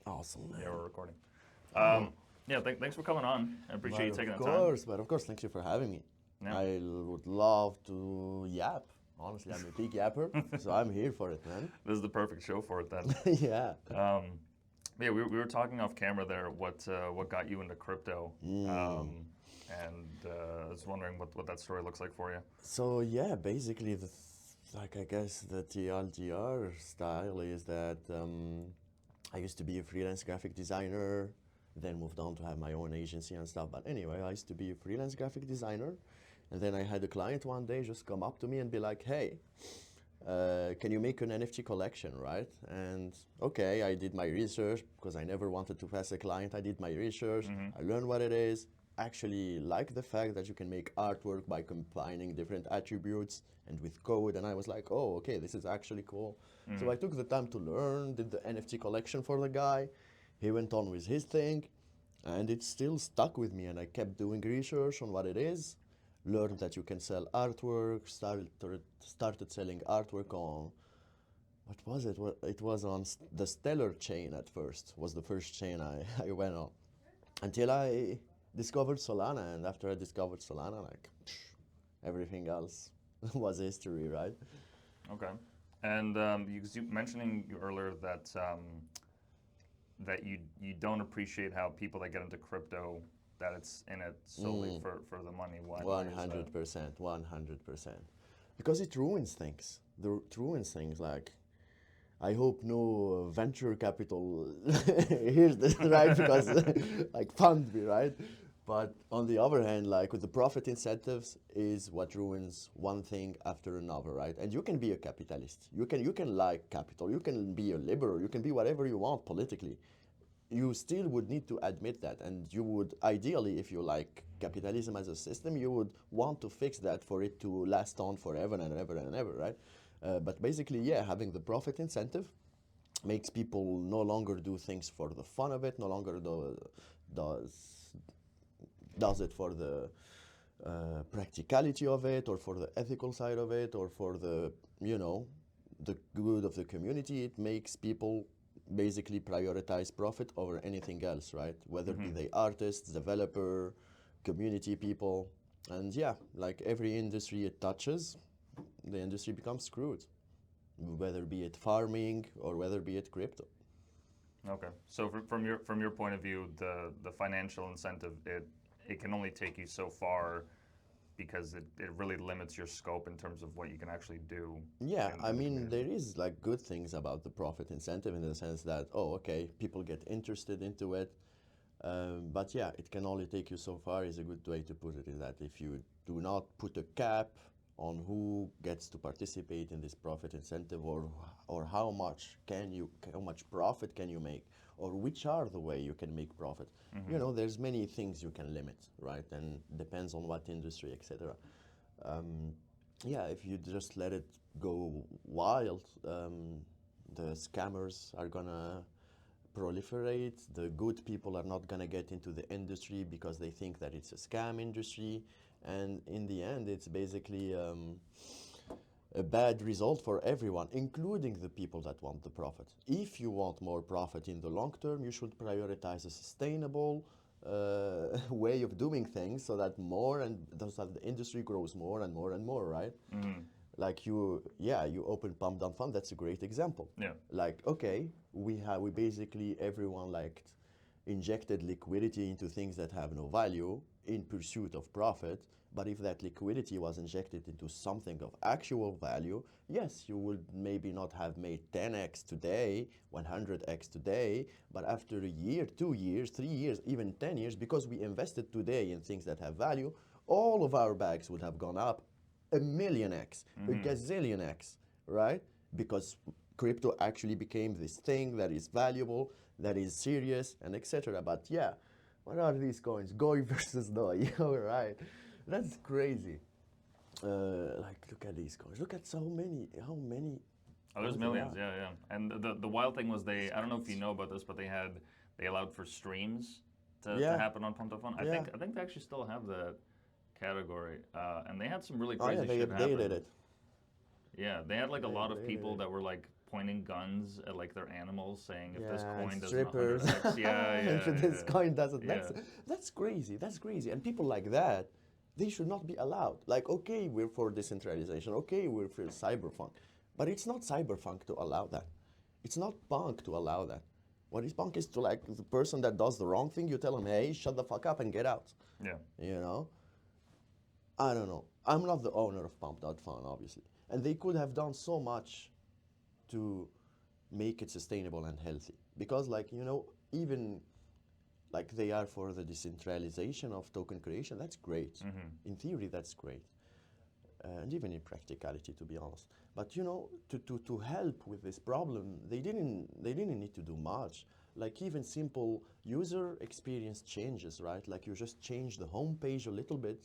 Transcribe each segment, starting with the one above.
Awesome, Yeah, we're man. recording. Oh, Yeah, thanks for coming on. I appreciate you taking the time. but of course, thank you for having me. Yeah, I would love to yap. Honestly, I'm a big yapper, so I'm here for it, man. this is the perfect show for it then. Yeah. Yeah, we were talking off camera there. What got you into crypto? And I was wondering what that story looks like for you. So yeah, basically, like I guess the TLDR style is that I used to be a freelance graphic designer, then moved on to have my own agency and stuff. But anyway, I used to be a freelance graphic designer, and then I had a client one day just come up to me and be like, "Hey, can you make an NFT collection, right?" And okay, I did my research because I never wanted to pass a client. I did my research, I learned what it is. Actually, like the fact that you can make artwork by combining different attributes and with code. And I was like, oh, okay, this is actually cool. So I took the time to learn, did the NFT collection for the guy. He went on with his thing, and it still stuck with me. And I kept doing research on what it is, learned that you can sell artwork, started selling artwork on, what was it? It was on the Stellar chain at first, was the first chain I went on. Until I discovered Solana, and after I discovered Solana, like, everything else was history, right? Okay. And you mentioning earlier that that you don't appreciate how people that get into crypto that it's in it solely for the money. Why is that? 100%, 100%. Because it ruins things. It ruins things like, I hope no venture capital hears this, right? Because like fund me, right? But on the other hand, like with the profit incentives is what ruins one thing after another, right? And you can be a capitalist. You can like capital. You can be a liberal. You can be whatever you want politically. You still would need to admit that, and you would ideally, if you like capitalism as a system, you would want to fix that for it to last on forever and ever and ever, right? But basically, yeah, having the profit incentive makes people no longer do things for the fun of it, no longer does does it for the practicality of it, or for the ethical side of it, or for the the good of the community. It makes people basically prioritize profit over anything else, right? Whether be they artists, developer, community people. And yeah, like every industry it touches, the industry becomes screwed, whether be it farming or whether be it crypto. Okay. So from your point of view, the financial incentive it can only take you so far because it really limits your scope in terms of what you can actually do Yeah, I in the mean, community. there is like good things about the profit incentive in the sense that, oh, okay, people get interested into it. But yeah, it can only take you so far, is a good way to put it, is that if you do not put a cap on who gets to participate in this profit incentive, or how much profit can you make, or which are the way you can make profit. There's many things you can limit, right? And depends on what industry, etc. Yeah, if you just let it go wild, the scammers are gonna proliferate. The good people are not gonna get into the industry because they think that it's a scam industry, and in the end, it's basically a bad result for everyone, including the people that want the profit. If you want more profit in the long term, you should prioritize a sustainable way of doing things, so that so that the industry grows more and more and more, right? Like you open Pump Down Fund. That's a great example. Yeah. Like, okay, we basically, everyone like injected liquidity into things that have no value in pursuit of profit. But if that liquidity was injected into something of actual value, yes, you would maybe not have made 10x today, 100x today, but after a year, 2 years, 3 years, even 10 years, because we invested today in things that have value, all of our bags would have gone up a million X, a gazillion X, right? Because crypto actually became this thing that is valuable, that is serious, and etc. But yeah, what are these coins? Goy versus Doi. All right, that's crazy. Like, look at these coins. Look at how many Oh, there's coins there millions. are. Yeah, yeah. And the wild thing was I don't know if you know about this, but they allowed for streams to Yeah, happen on Pump Fun. yeah. I think they actually still have that category, and they had some really Oh yeah, crazy they shit updated happen. it. Yeah, they had like a They lot of updated people it. that were like pointing guns at like their animals, saying if this Yeah, coin doesn't strippers. 100x, If this coin doesn't. yeah, That's crazy. That's crazy. And people like that, they should not be allowed. Like, okay, we're for decentralization. Okay, we're for cyberpunk, but it's not cyberpunk to allow that. It's not punk to allow that. What is punk is to like the person that does the wrong thing. You tell him, hey, shut the fuck up and get out. yeah, You know. I don't know. I'm not the owner of Pump.fun, obviously, and they could have done so much to make it sustainable and healthy. Because, like, you know, even like they are for the decentralization of token creation, that's great. In theory, that's great. And even in practicality, to be honest. But, you know, to help with this problem, they didn't need to do much. Like even simple user experience changes, right? Like you just change the homepage a little bit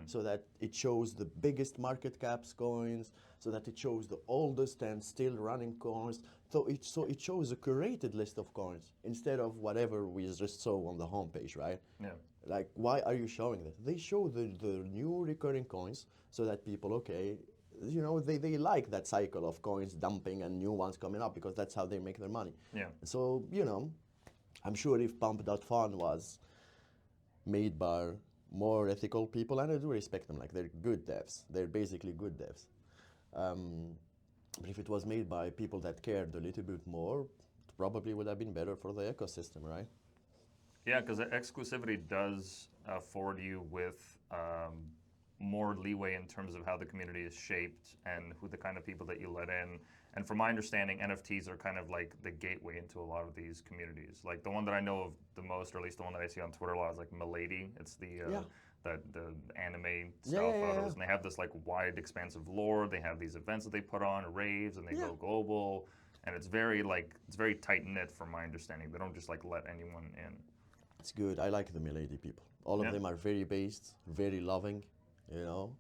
so that it shows the biggest market caps coins, so that it shows the oldest and still running coins. So it shows a curated list of coins instead of whatever we just saw on the homepage, right? yeah, Like, why are you showing that? They show the new recurring coins so that people, okay, you know, they like that cycle of coins dumping and new ones coming up because that's how they make their money. yeah. So, you know, I'm sure if Pump.fun was made by more ethical people, and I do respect them, like they're good devs, they're basically good devs. But if it was made by people that cared a little bit more, it probably would have been better for the ecosystem, right? Yeah, because exclusivity does afford you with more leeway in terms of how the community is shaped and who the kind of people that you let in. And from my understanding, NFTs are kind of like the gateway into a lot of these communities. Like the one that I know of the most, or at least the one that I see on Twitter a lot, is like Milady. It's the the anime style photos, and they have this like wide, expansive lore. They have these events that they put on, raves, and they go global. And it's very tight knit, from my understanding. They don't just like let anyone in. It's good. I like the Milady people. All of them are very based, very loving, you know,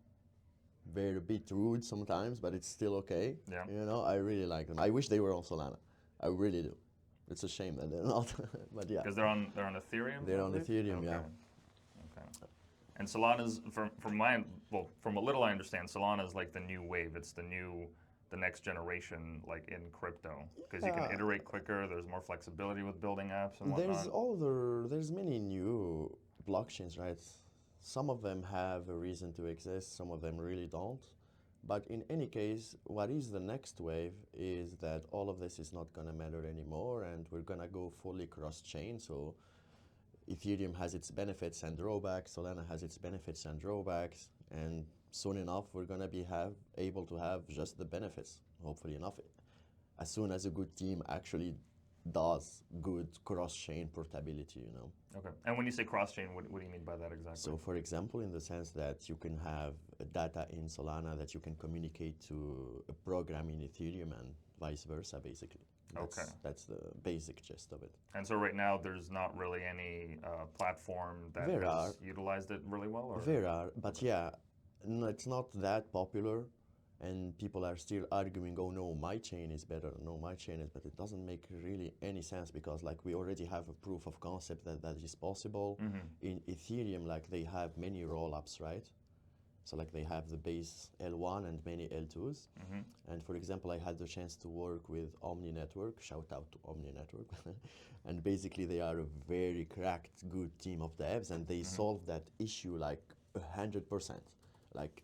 very a bit rude sometimes, but it's still okay. Yeah. You know, I really like them. I wish they were on Solana. I really do. It's a shame that they're not, but yeah. Because they're on Ethereum. They're on Ethereum, okay. yeah. Okay. And Solana's from a little I understand, Solana's like the new wave. It's the next generation, like in crypto, because you can iterate quicker. There's more flexibility with building apps and whatnot. There's many new blockchains, right? Some of them have a reason to exist. Some of them really don't. But in any case, what is the next wave is that all of this is not going to matter anymore, and we're going to go fully cross-chain. So Ethereum has its benefits and drawbacks. Solana has its benefits and drawbacks, and soon enough we're gonna be able to have just the benefits. Hopefully enough, as soon as a good team actually does good cross-chain portability, you know. Okay. And when you say cross-chain, what do you mean by that exactly? So, for example, in the sense that you can have data in Solana that you can communicate to a program in Ethereum and vice versa, basically. That's the basic gist of it. And so right now, there's not really any platform that has utilized it really well? Or? There are, but yeah, no, it's not that popular, and people are still arguing, oh no, my chain is better, no, my chain is better. It doesn't make really any sense because like we already have a proof of concept that is possible. In Ethereum, like they have many roll-ups, right? So like they have the base L1 and many L2s. And for example, I had the chance to work with Omni Network, shout out to Omni Network. And basically they are a very cracked, good team of devs, and they solved that issue like 100%. Like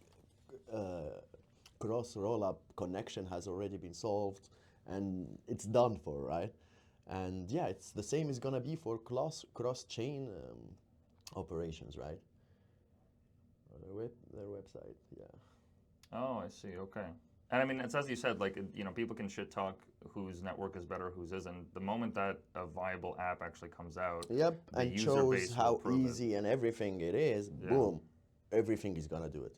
cross roll-up connection has already been solved and it's done for, right? And yeah, it's the same is gonna be for cross-chain operations, right? Their website, yeah. Oh, I see. Okay. And I mean, it's as you said, like, you know, people can shit talk whose network is better, whose isn't. The moment that a viable app actually comes out, yep, and shows how easy and everything it is, boom, everything is gonna do it.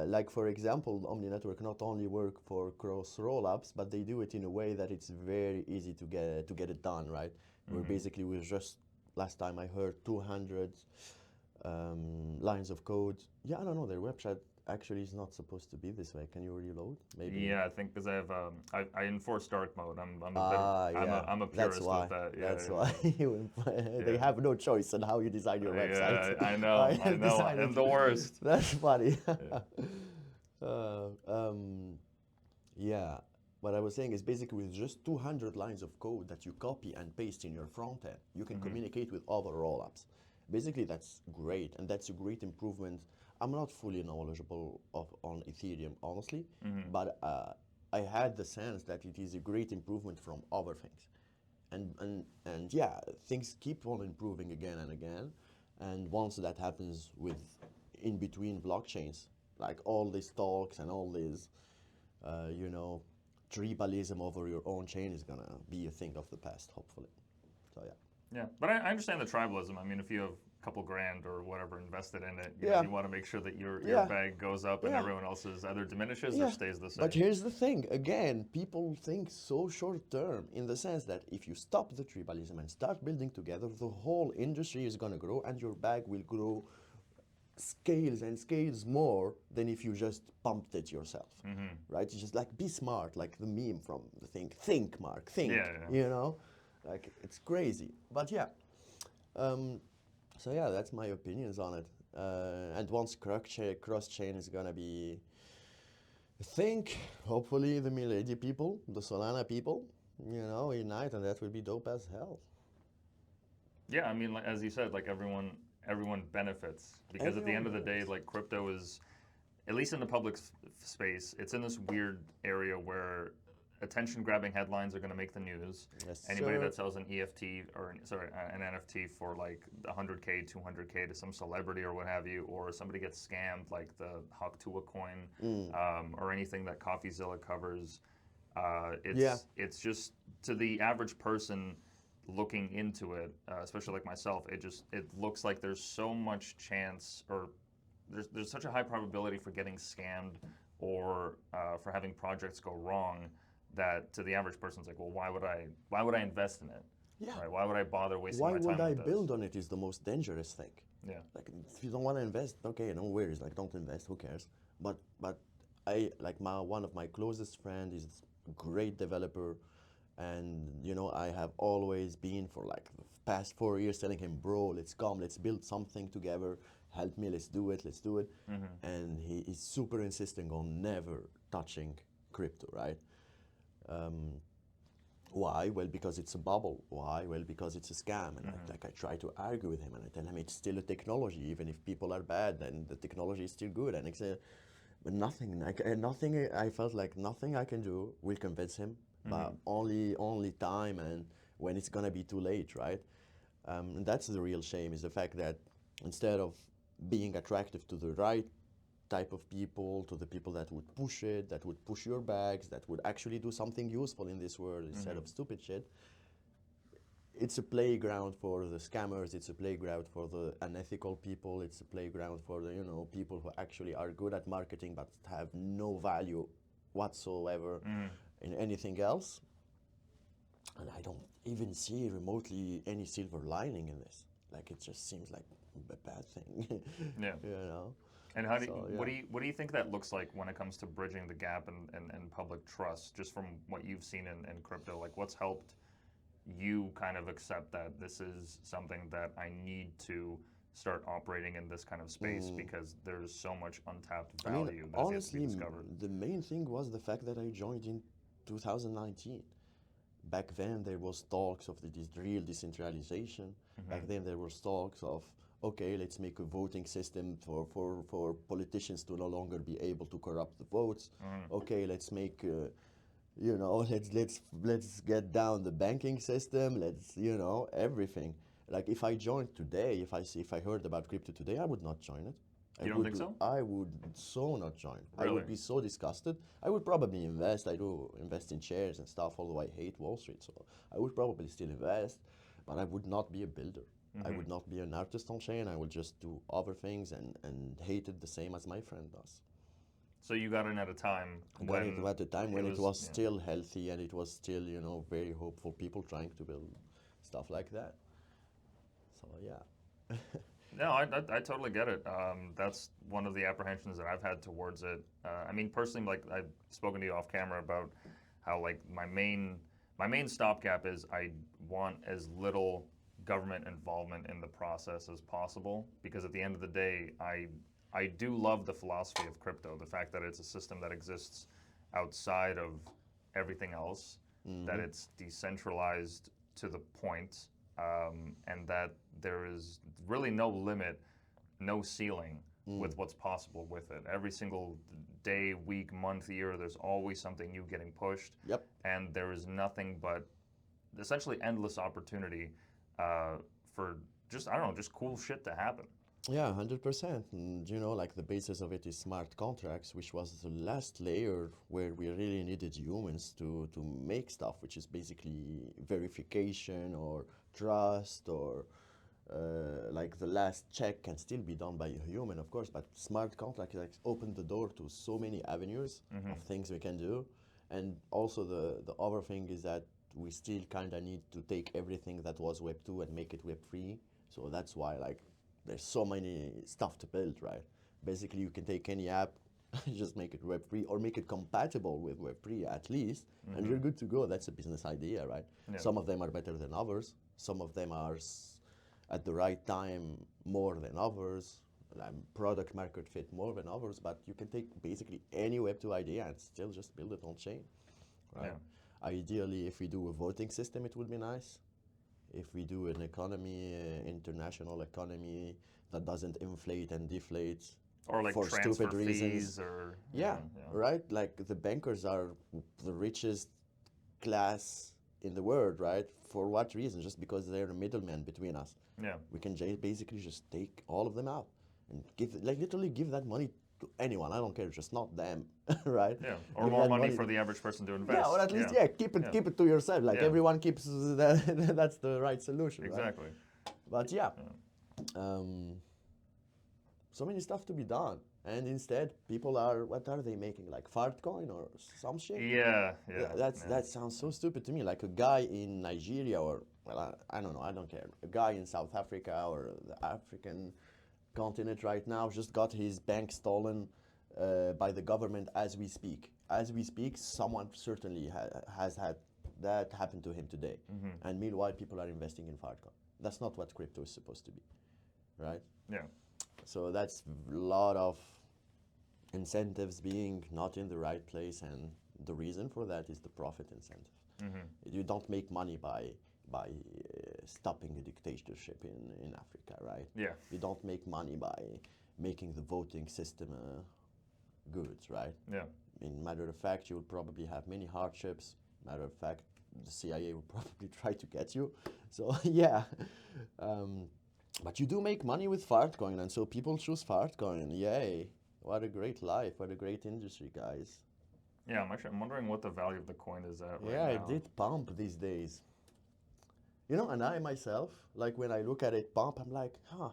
Like for example, Omni Network not only work for cross rollups, but they do it in a way that it's very easy to get it done, right? Where basically we just last time I heard 200 lines of code. Yeah, I don't know. Their website actually is not supposed to be this way. Can you reload? Maybe. Yeah, I think because I have I enforce dark mode. I'm a purist with that. Yeah, that's why they have no choice on how you design your website. Yeah, I know. I'm the worst. That's funny. Yeah. what I was saying is basically with just 200 lines of code that you copy and paste in your front end, you can communicate with other rollups. Basically, that's great, and that's a great improvement. I'm not fully knowledgeable on Ethereum, honestly, but I had the sense that it is a great improvement from other things. And yeah, things keep on improving again and again. And once that happens with in between blockchains, like all these talks and all this, you know, tribalism over your own chain is gonna be a thing of the past, hopefully. So yeah. Yeah, but I understand the tribalism. I mean, if you have a couple grand or whatever invested in it, you know, Yeah. you want to make sure that your Yeah. bag goes up and Yeah. everyone else's either diminishes or Yeah, stays the same. but here's the thing. Again, people think so short term in the sense that if you stop the tribalism and start building together, the whole industry is going to grow and your bag will grow scales and scales more than if you just pumped it yourself. Right? It's just like be smart, like the meme from the thing. Think, Mark, think. Yeah, yeah. You know? Like it's crazy. But yeah. So yeah, that's my opinions on it. And once cross-chain is gonna be a thing, hopefully the Milady people, the Solana people, you know, unite, and that would be dope as hell. Yeah, I mean, like, as you said, like everyone benefits because at the end of the day, benefits. like crypto is, at least in the public space, it's in this weird area where attention-grabbing headlines are going to make the news. Yes, Anybody sir. that sells an EFT or an NFT for like 100K, 200K to some celebrity or what have you, or somebody gets scammed like the Haktua coin or anything that CoffeeZilla covers. It's just to the average person looking into it, especially like myself, it looks like there's so much chance or there's such a high probability for getting scammed or for having projects go wrong that to the average person it's like, well, why would I invest in it? Yeah. Right? Why would I bother wasting Why my time would I with this? build on it is the most dangerous thing. Yeah. Like if you don't want to invest, okay, no worries. Like don't invest. Who cares? But I like one of my closest friend is a great developer, and you know I have always been for like the past 4 years telling him, bro, let's come, let's build something together. Help me, let's do it. And he is super insisting on never touching crypto, right? Why? Well, because it's a bubble. Why? Well, because it's a scam. And like I try to argue with him, and I tell him it's still a technology. Even if people are bad, then the technology is still good. And but nothing, nothing. I felt like nothing I can do will convince him. But only time, and when it's gonna be too late, right? And that's the real shame is the fact that instead of being attractive to the right type of people, to the people that would push it, that would push your bags, that would actually do something useful in this world instead of stupid shit. It's a playground for the scammers, it's a playground for the unethical people, it's a playground for the, you know, people who actually are good at marketing but have no value whatsoever in anything else. And I don't even see remotely any silver lining in this. Like it just seems like a bad thing. Yeah. You know? And how So, what do you think that looks like when it comes to bridging the gap and public trust, just from what you've seen in crypto? Like what's helped you kind of accept that this is something that I need to start operating in this kind of space because there's so much untapped value that's yet to honestly, be discovered? the main thing was the fact that I joined in 2019. Back then, there was talks of this real decentralization. Back then, there was talks of, okay, let's make a voting system for politicians to no longer be able to corrupt the votes. Okay, let's make, you know, let's get down the banking system. Let's, you know, everything. Like if I joined today, if I heard about crypto today, I would not join it. You don't think so? I would so not join. I Really? would be so disgusted. I would probably invest. I do invest in shares and stuff, although I hate Wall Street. So I would probably still invest, but I would not be a builder. I would not be an artist on chain. I would just do other things and hate it the same as my friend does. So you got in at a time Got when it at the time when it was yeah. still healthy and it was still, you know, very hopeful people trying to build stuff like that. So yeah. No, I totally get it. That's one of the apprehensions that I've had towards it. I mean, personally, like I've spoken to you off camera about how like my main stopgap is I want as little government involvement in the process as possible, because at the end of the day, I do love the philosophy of crypto, the fact that it's a system that exists outside of everything else, that it's decentralized to the point, and that there is really no limit, no ceiling with what's possible with it. Every single day, week, month, year, there's always something new getting pushed. Yep. And there is nothing but essentially endless opportunity for just, I don't know, just cool shit to happen. Yeah, 100%. And you know, like the basis of it is smart contracts, which was the last layer where we really needed humans to make stuff, which is basically verification or trust or like the last check can still be done by a human, of course, but smart contracts like open the door to so many avenues of things we can do. And also the other thing is that we still kind of need to take everything that was Web 2 and make it Web 3. So that's why like there's so many stuff to build, right? Basically, you can take any app, just make it Web 3 or make it compatible with Web 3 at least, and you're good to go. That's a business idea, right? Yeah. Some of them are better than others. Some of them are at the right time more than others. Product market fit more than others, but you can take basically any Web 2 idea and still just build it on chain, right? Yeah. Ideally, if we do a voting system, it would be nice. If we do an economy, international economy that doesn't inflate and deflate Or like for transfer stupid fees reasons. or Yeah, right? Like the bankers are the richest class in the world, right? For what reason? Just because they're a middleman between us. Yeah. We can basically just take all of them out and literally give that money to anyone. I don't care, just not them, right? Yeah. Or Give more that money for the average person to invest. Yeah, or at least keep Yeah. it to yourself. Like Yeah. everyone keeps that. That's the right solution. Right? Exactly. But yeah, so many stuff to be done, and instead people are what are they making like fart coin or some shit? Yeah. Yeah. That sounds so stupid to me. Like a guy in Nigeria or well, I don't know, I don't care. A guy in South Africa or the African continent right now just got his bank stolen by the government as we speak. As we speak, someone certainly has had that happen to him today. And meanwhile, people are investing in Fartcoin. That's not what crypto is supposed to be, right? Yeah. So that's a lot of incentives being not in the right place, and the reason for that is the profit incentive. You don't make money by stopping a dictatorship in Africa, right? Yeah. You don't make money by making the voting system good, right? Yeah. In matter of fact, you would probably have many hardships. Matter of fact, the CIA will probably try to get you. So yeah, but you do make money with Fartcoin, and so people choose Fartcoin. Yay! What a great life! What a great industry, guys. Yeah. I'm wondering what the value of the coin is at right Yeah, now. it did pump these days. You know, and I myself, like when I look at it pump, I'm like, huh,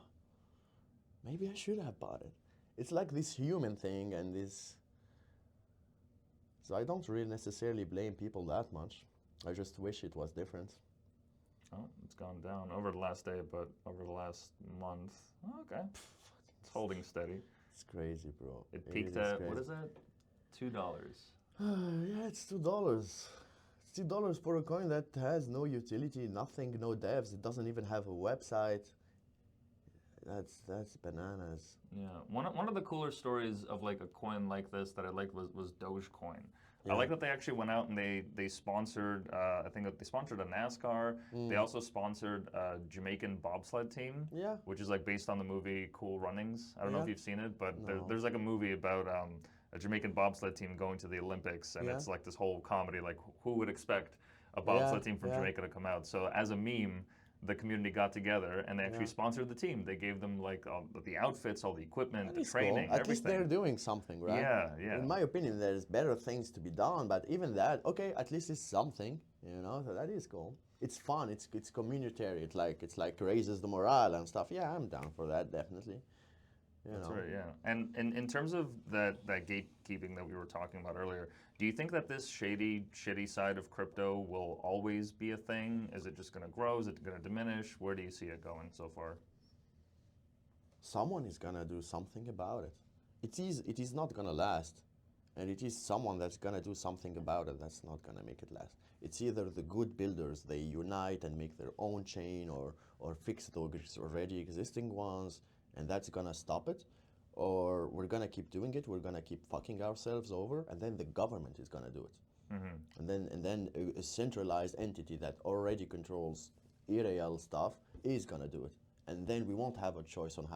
maybe I should have bought it. It's like this human thing and this. So I don't really necessarily blame people that much. I just wish it was different. Oh, it's gone down over the last day, but over the last month, okay, it's holding steady. It's crazy, bro. It peaked really is at what crazy. is it? $2. Yeah, it's $2. It's $2 for a coin that has no utility, nothing, no devs. It doesn't even have a website. That's bananas. Yeah, one of the cooler stories of like a coin like this that I liked was Dogecoin. I Yeah. like that they actually went out and they sponsored. I think that they sponsored a NASCAR. They also sponsored a Jamaican bobsled team. Yeah. Which is like based on the movie Cool Runnings. I don't know if Yeah. you've seen it, but No. there's like a movie about a Jamaican bobsled team going to the Olympics, and Yeah. it's like this whole comedy. Like who would expect a bobsled team from yeah. Jamaica to come out? So as a meme, the community got together and they actually sponsored the team. They gave them like all the outfits, all the equipment, That the is cool. training, At least they're everything. doing something, right? Yeah, yeah. In my opinion, there's better things to be done, but even that, okay, at least it's something, you know. So that is cool. It's fun. It's communitary. It's like raises the morale and stuff. Yeah, I'm down for that definitely. You That's know. right, yeah. And in terms of that gatekeeping that we were talking about earlier, do you think that this shitty side of crypto will always be a thing? Is it just going to grow? Is it going to diminish? Where do you see it going so far? Someone is gonna do something about it. It is not gonna last, and it is someone that's gonna do something about it that's not gonna make it last. It's either the good builders, they unite and make their own chain or fix those already existing ones, and that's gonna stop it, or we're gonna keep doing it, we're gonna keep fucking ourselves over, and then the government is gonna do it. And then a centralized entity that already controls irreal stuff is gonna do it. And then we won't have a choice on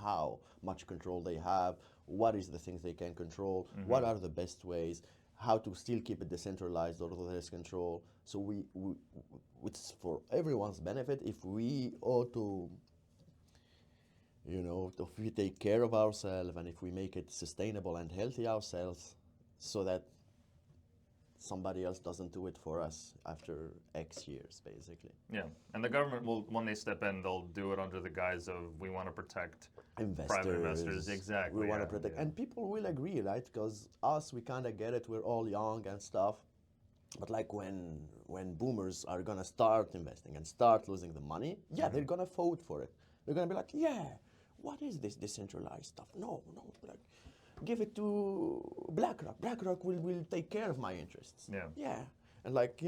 how much control they have, what is the things they can control, what are the best ways, how to still keep it decentralized or less control. So it's for everyone's benefit if we auto, if we take care of ourselves and if we make it sustainable and healthy ourselves, so that somebody else doesn't do it for us after X years, basically. Yeah, and the government will, when they step in, they'll do it under the guise of we want to protect private investors. Exactly. We want to protect, and people will agree, right? Because us, we kind of get it. We're all young and stuff. But like when boomers are gonna start investing and start losing the money, yeah, they're gonna vote for it. They're gonna be like, yeah, what is this decentralized stuff? No, like, give it to BlackRock. BlackRock will take care of my interests. Yeah. Yeah. And like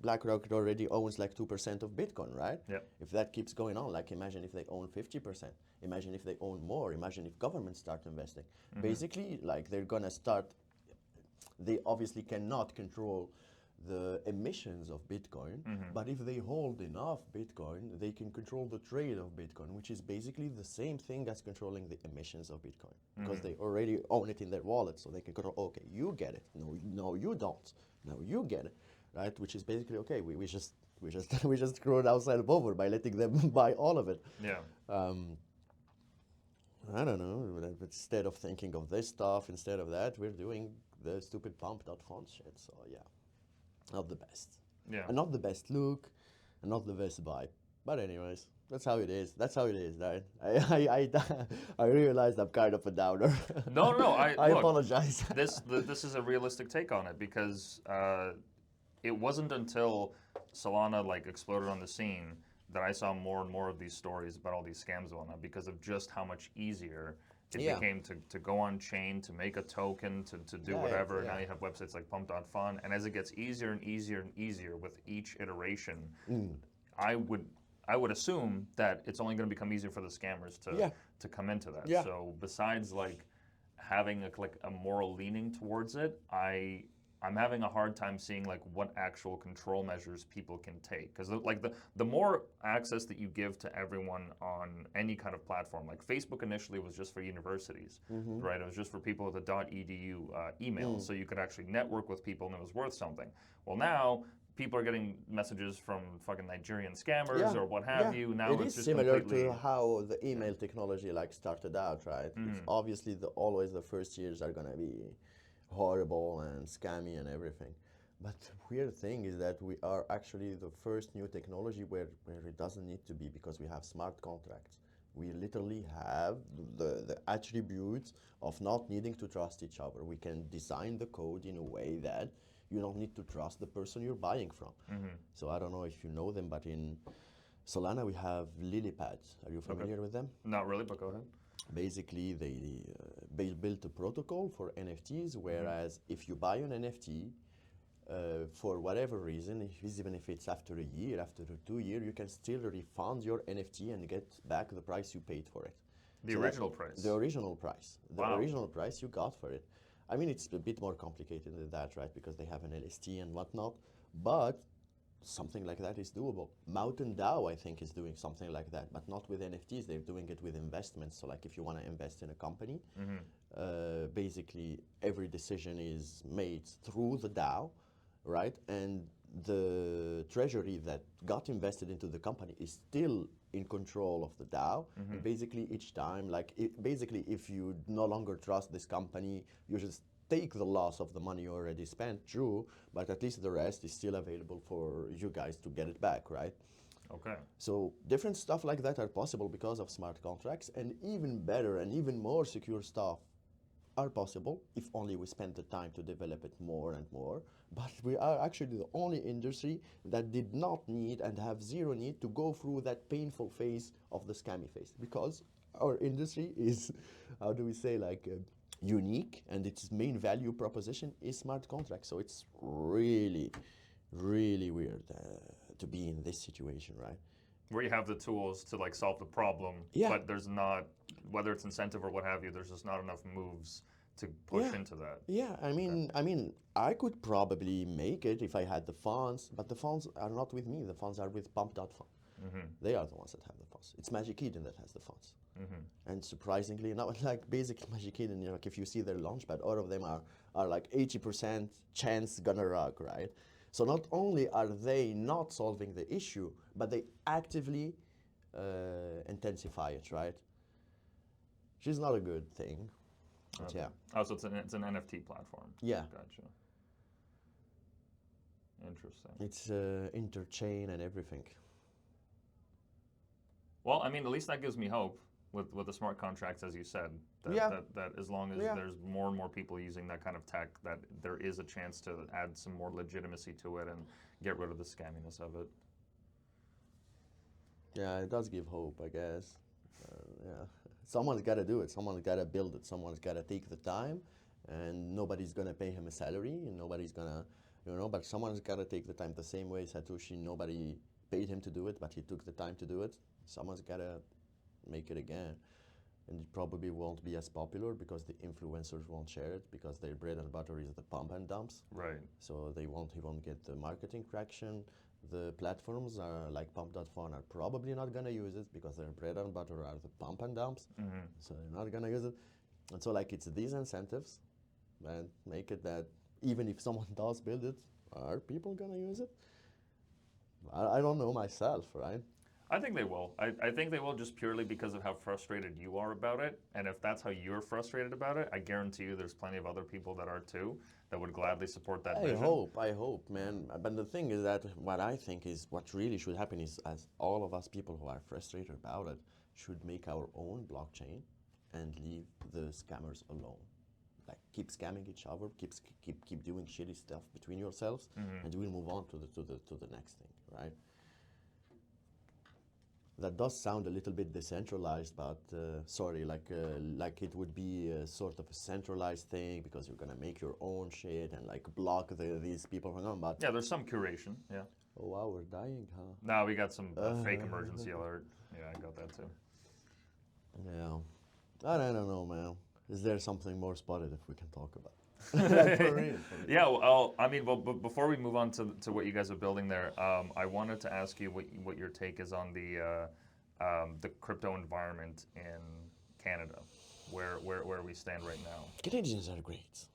BlackRock already owns like 2% of Bitcoin, right? Yeah. If that keeps going on, like imagine if they own 50%. Imagine if they own more. Imagine if governments start investing. Basically, like they're gonna start. They obviously cannot control the emissions of Bitcoin, but if they hold enough Bitcoin, they can control the trade of Bitcoin, which is basically the same thing as controlling the emissions of Bitcoin, because they already own it in their wallet, so they can control, okay, you get it, no you don't, no you get it, right? Which is basically, okay, we just we just screwed ourselves over by letting them buy all of it. Yeah. I don't know, but instead of thinking of this stuff, instead of that, we're doing the stupid pump.font shit, so yeah. Not the best. Yeah. And not the best look, and not the best vibe. But anyways, that's how it is. That's how it is, right? I realized I'm kind of a downer. No. I look, apologize. this is a realistic take on it, because it wasn't until Solana like exploded on the scene that I saw more and more of these stories about all these scams and whatnot, because of just how much easier it became to go on chain, to make a token, to do whatever. Now you have websites like pump.fun, and as it gets easier and easier and easier with each iteration, I would assume that it's only going to become easier for the scammers to come into that. Yeah. So besides like having a moral leaning towards it, I'm having a hard time seeing like what actual control measures people can take, because like the more access that you give to everyone on any kind of platform, like Facebook initially was just for universities, right? It was just for people with a .edu email, so you could actually network with people and it was worth something. Well, now people are getting messages from fucking Nigerian scammers or what have you. Now it it's is just similar completely to how the email technology like started out, right? It's obviously always the first years are gonna be horrible and scammy and everything. But the weird thing is that we are actually the first new technology where it doesn't need to be, because we have smart contracts. We literally have the attributes of not needing to trust each other. We can design the code in a way that you don't need to trust the person you're buying from. So I don't know if you know them, but in Solana we have lily pads. Are you familiar with them? Not really, but go ahead. Basically, they built a protocol for NFTs, whereas if you buy an NFT, for whatever reason, even if it's after a year, after 2 years, you can still refund your NFT and get back the price you paid for it. The original price? The original price. The Wow. original price you got for it. I mean, it's a bit more complicated than that, right? Because they have an LST and whatnot, but something like that is doable. Mountain DAO, I think, is doing something like that, but not with NFTs. They're doing it with investments. So, like, if you want to invest in a company, basically every decision is made through the DAO, right? And the treasury that got invested into the company is still in control of the DAO. And basically, each time, like, basically, if you no longer trust this company, you just take the loss of the money you already spent, true, but at least the rest is still available for you guys to get it back, right? Okay. So different stuff like that are possible because of smart contracts, and even better and even more secure stuff are possible if only we spend the time to develop it more and more. But we are actually the only industry that did not need and have zero need to go through that painful phase of the scammy phase, because our industry is, how do we say, like, unique, and its main value proposition is smart contracts. So it's really, really weird to be in this situation, right? Where you have the tools to like solve the problem, but there's not, whether it's incentive or what have you, there's just not enough moves to push Yeah. into that. Yeah, I could probably make it if I had the funds, but the funds are not with me. The funds are with pump.fund. They are the ones that have the funds. It's Magic Eden that has the funds. And surprisingly, not like basically Magic Eden, like if you see their launchpad, all of them are like 80% chance gonna rug, right? So not only are they not solving the issue, but they actively intensify it, right? Which is not a good thing. But Okay. yeah. Oh, so it's an NFT platform. Yeah. Gotcha. Interesting. It's interchain and everything. Well, I mean, at least that gives me hope with the smart contracts, as you said. That, Yeah. that as long as Yeah. there's more and more people using that kind of tech, that there is a chance to add some more legitimacy to it and get rid of the scamminess of it. Yeah, it does give hope, I guess. Yeah, someone's got to do it. Someone's got to build it. Someone's got to take the time, and nobody's gonna pay him a salary, and nobody's gonna, but someone's got to take the time. The same way Satoshi, nobody paid him to do it, but he took the time to do it. Someone's got to make it again, and it probably won't be as popular because the influencers won't share it because their bread and butter is the pump and dumps. Right. So he won't get the marketing traction. The platforms are like pump.fun are probably not gonna use it because their bread and butter are the pump and dumps. So they're not gonna use it. And so like it's these incentives that make it that even if someone does build it, are people gonna use it? I don't know myself, right? I think they will. I think they will just purely because of how frustrated you are about it. And if that's how you're frustrated about it, I guarantee you there's plenty of other people that are too that would gladly support that vision. I hope, man. But the thing is that what I think is what really should happen is as all of us people who are frustrated about it should make our own blockchain and leave the scammers alone. Like keep scamming each other, keep doing shitty stuff between yourselves, and we'll move on to the next thing, right? That does sound a little bit decentralized, but sorry, like it would be a sort of a centralized thing because you're gonna make your own shit and like block these people from on. But Yeah, there's some curation. Yeah. oh wow, we're dying, huh? Now we got some fake emergency alert. Yeah, I got that too. Yeah, I don't know, man. Is there something more spotted if we can talk about? Like, for real. Yeah, well, I mean, but before we move on to what you guys are building there, I wanted to ask you what your take is on the crypto environment in Canada, where we stand right now. Canadians are great.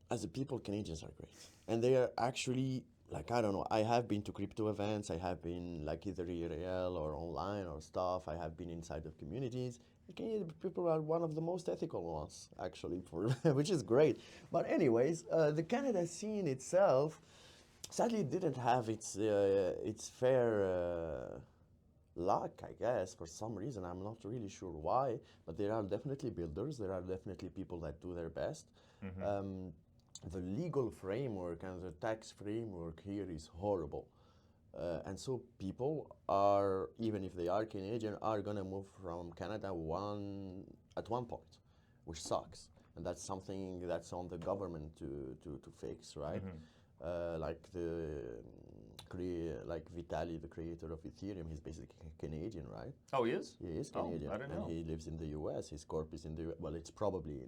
As a people, Canadians are great. And they are actually, like, I don't know, I have been to crypto events, I have been like either IRL or online or stuff, I have been inside of communities. The Canadian people are one of the most ethical ones, actually, which is great. But anyways, the Canada scene itself, sadly, didn't have its fair luck, I guess, for some reason. I'm not really sure why, but there are definitely builders. There are definitely people that do their best. The legal framework and the tax framework here is horrible. And so people are, even if they are Canadian, are gonna move from Canada at one point, which sucks. And that's something that's on the government to fix, right? Like like Vitalik, the creator of Ethereum, he's basically Canadian, right? Oh, he is? He is Canadian, I didn't know. and he lives in the U.S. His corp is in the well, it's probably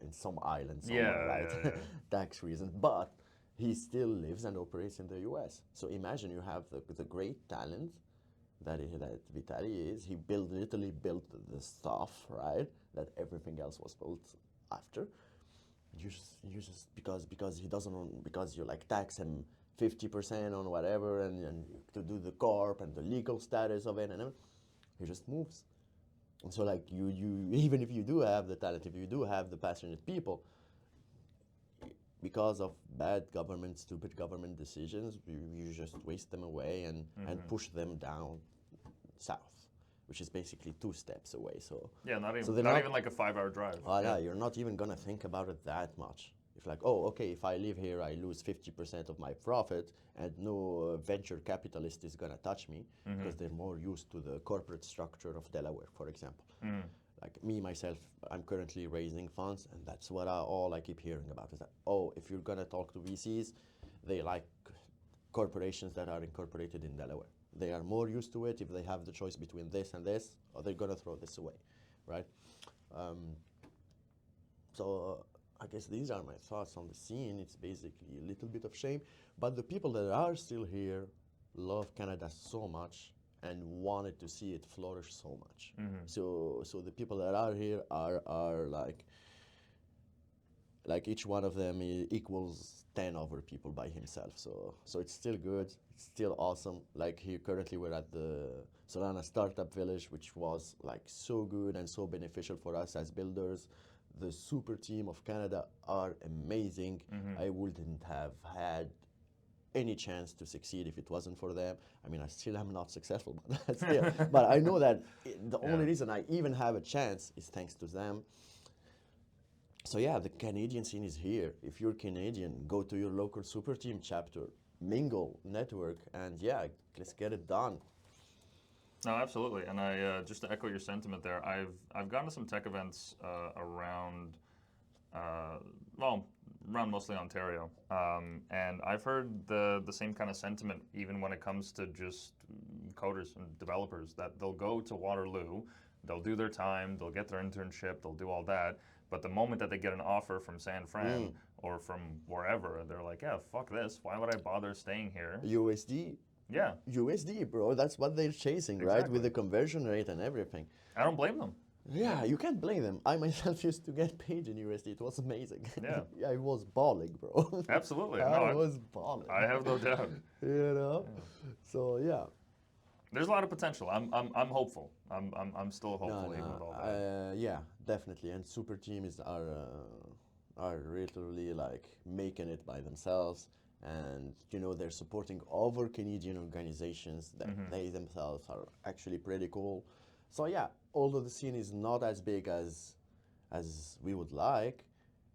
in some island somewhere, right? Yeah. Tax reasons, but he still lives and operates in the U.S. So imagine you have the great talent that Vitalik is. He literally built the stuff, right? That everything else was built after. You just because he doesn't because you like tax him 50% on whatever and to do the corp and the legal status of it and everything, he just moves. And so like you even if you do have the talent, if you do have the passionate people, because of bad government, stupid government decisions, you just waste them away and push them down south, which is basically 2 steps away. So Yeah, not even so not even like a 5-hour drive. yeah, you're not even gonna think about it that much. If like, oh, okay, if I live here, I lose 50% of my profit, and no venture capitalist is gonna touch me because they're more used to the corporate structure of Delaware, for example. Like me myself, I'm currently raising funds, and that's what all I keep hearing about is that, oh, if you're gonna talk to VCs, they like corporations that are incorporated in Delaware. They are more used to it. If they have the choice between this and this, or they're gonna throw this away, right? So I guess these are my thoughts on the scene. It's basically a little bit of shame, but the people that are still here love Canada so much and wanted to see it flourish so much. So the people that are here are like each one of them equals 10 other people by himself. So it's still good. It's still awesome. Like here currently we're at the Solana Startup Village, which was like so good and so beneficial for us as builders. The super team of Canada are amazing. I wouldn't have had any chance to succeed if it wasn't for them. I mean, I still am not successful, but still. But I know that the only reason I even have a chance is thanks to them. So yeah, the Canadian scene is here. If you're Canadian, go to your local super team chapter, mingle, network, and yeah, let's get it done. No, absolutely. And I just to echo your sentiment there, I've gone to some tech events around, well, around mostly Ontario, and I've heard the same kind of sentiment even when it comes to just coders and developers, that they'll go to Waterloo, they'll do their time, they'll get their internship, they'll do all that, but the moment that they get an offer from San Fran or from wherever, they're like, yeah, fuck this. Why would I bother staying here? USD. Yeah. USD, bro. That's what they're chasing, right? With the conversion rate and everything. I don't blame them. Yeah, you can't blame them. I myself used to get paid in USD. It was amazing. Yeah. Yeah, I was balling, bro. Absolutely. I was balling. I have no doubt. You know? Yeah. So, yeah. There's a lot of potential. I'm hopeful. I'm still hopeful even with all that. Yeah, definitely. And super teams are literally like making it by themselves, and you know they're supporting other Canadian organizations that they themselves are actually pretty cool. So yeah, although the scene is not as big as we would like,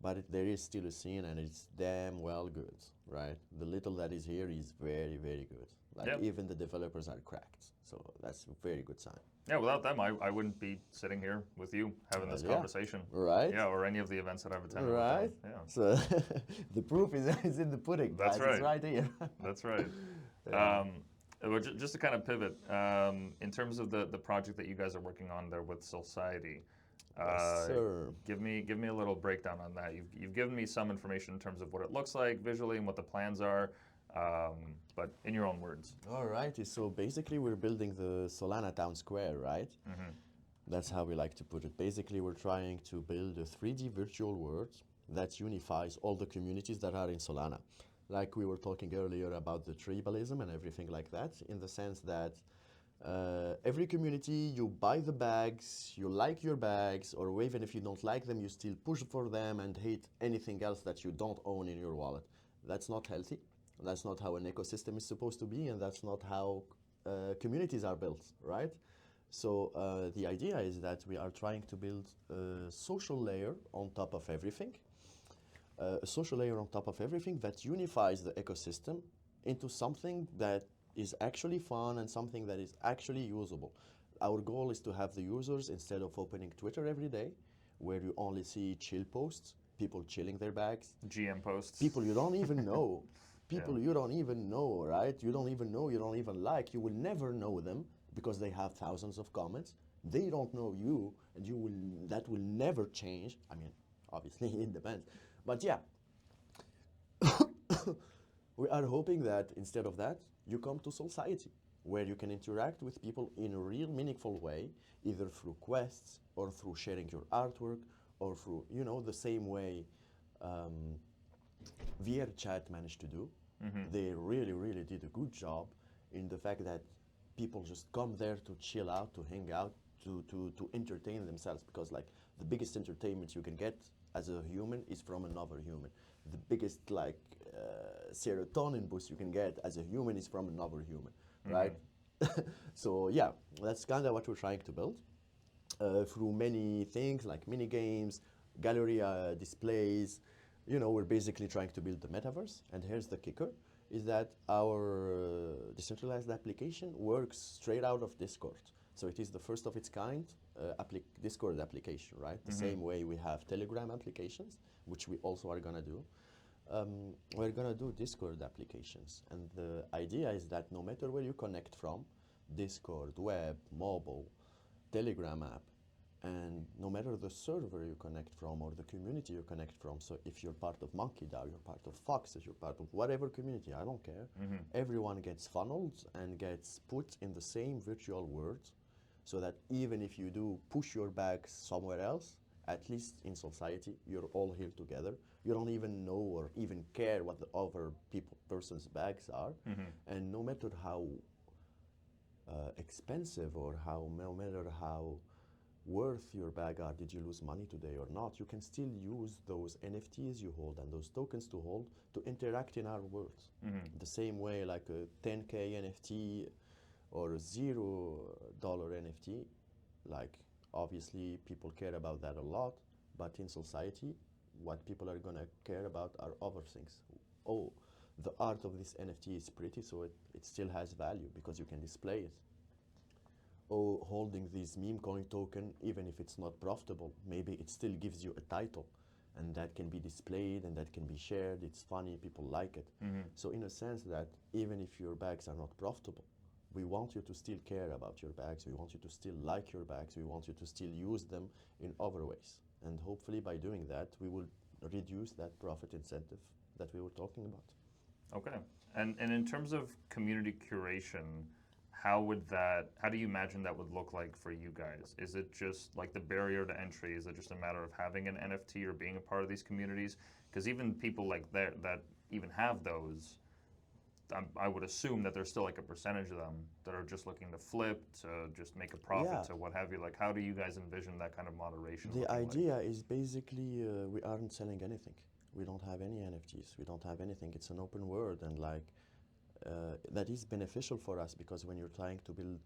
but there is still a scene, and it's damn well good, right? The little that is here is very, very good. Like even the developers are cracked, so that's a very good sign. Yeah, without them, I wouldn't be sitting here with you having this conversation. Right. Yeah, or any of the events that I've attended. Right. Yeah. So the proof is in the pudding. That's guys. right. It's right here. That's right. Just to kind of pivot, in terms of the project that you guys are working on there with Society, Yes, sir. give me a little breakdown on that. You've given me some information in terms of what it looks like visually and what the plans are, but in your own words. All right. So basically, we're building the Solana Town Square, right? That's how we like to put it. Basically, we're trying to build a 3D virtual world that unifies all the communities that are in Solana. Like we were talking earlier about the tribalism and everything like that, in the sense that every community, you buy the bags, you like your bags, or even if you don't like them, you still push for them and hate anything else that you don't own in your wallet. That's not healthy. That's not how an ecosystem is supposed to be, and that's not how communities are built, right? So the idea is that we are trying to build a social layer on top of everything, a social layer on top of everything that unifies the ecosystem into something that is actually fun and something that is actually usable. Our goal is to have the users, instead of opening Twitter every day, where you only see chill posts, people chilling their bags, GM posts. people you don't even know, people you don't even know, right? You don't even know, you don't even like, you will never know them because they have thousands of comments. They don't know you, and that will never change. I mean, obviously it depends. But yeah, we are hoping that instead of that, you come to Society, where you can interact with people in a real meaningful way, either through quests or through sharing your artwork or through, you know, the same way VR Chat managed to do. They really, really did a good job in the fact that people just come there to chill out, to hang out, to entertain themselves, because like the biggest entertainment you can get as a human is from another human. The biggest like serotonin boost you can get as a human is from another human, right? So yeah, that's kind of what we're trying to build through many things like mini games, gallery displays. You know, we're basically trying to build the metaverse. And here's the kicker, is that our decentralized application works straight out of Discord. So it is the first of its kind Discord application, right? The same way we have Telegram applications, which we also are gonna do. We're gonna do Discord applications. And the idea is that no matter where you connect from, Discord, web, mobile, Telegram app, And no matter the server you connect from or the community you connect from, so if you're part of MonkeyDAO, you're part of Foxes, you're part of whatever community, I don't care, everyone gets funneled and gets put in the same virtual world, so that even if you do push your bags somewhere else, at least in society, you're all here together. You don't even know or even care what the other person's bags are. And no matter how expensive or no matter how worth your bag are, did you lose money today or not, you can still use those NFTs you hold and those tokens to hold to interact in our world. The same way like a 10K NFT or a $0 NFT, like obviously people care about that a lot, but in society, what people are gonna care about are other things. Oh, the art of this NFT is pretty, so it still has value because you can display it. Oh, holding this meme coin token, even if it's not profitable, maybe it still gives you a title, and that can be displayed and that can be shared. It's funny, people like it. So in a sense that even if your bags are not profitable, we want you to still care about your bags, we want you to still like your bags, we want you to still use them in other ways. And hopefully by doing that, we will reduce that profit incentive that we were talking about. Okay. And in terms of community curation, how do you imagine that would look like for you guys? Is it just like the barrier to entry? Is it just a matter of having an NFT or being a part of these communities? Because even people like that even have those, I would assume that there's still like a percentage of them that are just looking to flip, to just make a profit, Yeah. to what have you. Like, how do you guys envision that kind of moderation The looking like? idea is basically we aren't selling anything. We don't have any NFTs. We don't have anything. It's an open world, and like that is beneficial for us because when you're trying to build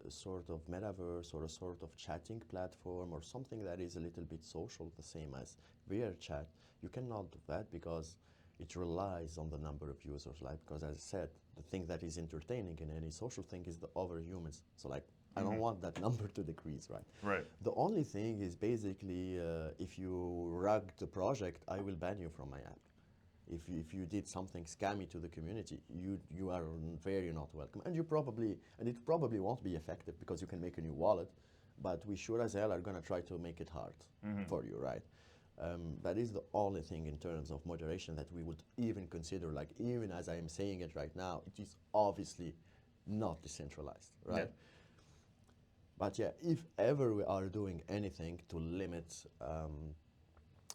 a sort of metaverse or a sort of chatting platform or something that is a little bit social, the same as VRChat, you cannot do that because it relies on the number of users. Like, because as I said, the thing that is entertaining in any social thing is the other humans. So like, I don't want that number to decrease, right? Right. The only thing is basically if you rug the project, I will ban you from my app. If you did something scammy to the community, you are very not welcome, and it probably won't be effective because you can make a new wallet, but we sure as hell are gonna try to make it hard for you, right? That is the only thing in terms of moderation that we would even consider. Like even as I am saying it right now, it is obviously not decentralized, right? Yeah. But yeah, if ever we are doing anything to limit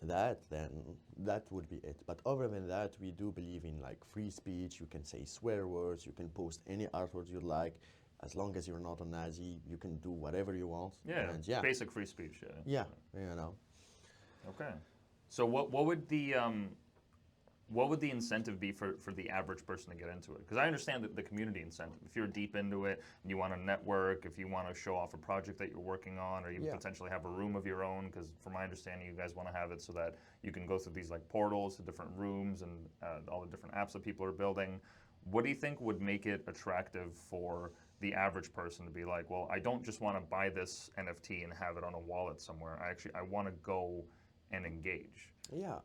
that, then that would be it. But other than that, we do believe in like free speech. You can say swear words, you can post any artwork you like, as long as you're not a Nazi, you can do whatever you want. Yeah. And yeah, Basic free speech. Yeah. yeah, you know. Okay. So what would the incentive be for the average person to get into it? Because I understand that the community incentive. If you're deep into it and you want to network, if you want to show off a project that you're working on, or you Yeah. potentially have a room of your own, because from my understanding, you guys want to have it so that you can go through these like portals to different rooms and all the different apps that people are building. What do you think would make it attractive for the average person to be like, well, I don't just want to buy this NFT and have it on a wallet somewhere. I want to go and engage. Yeah.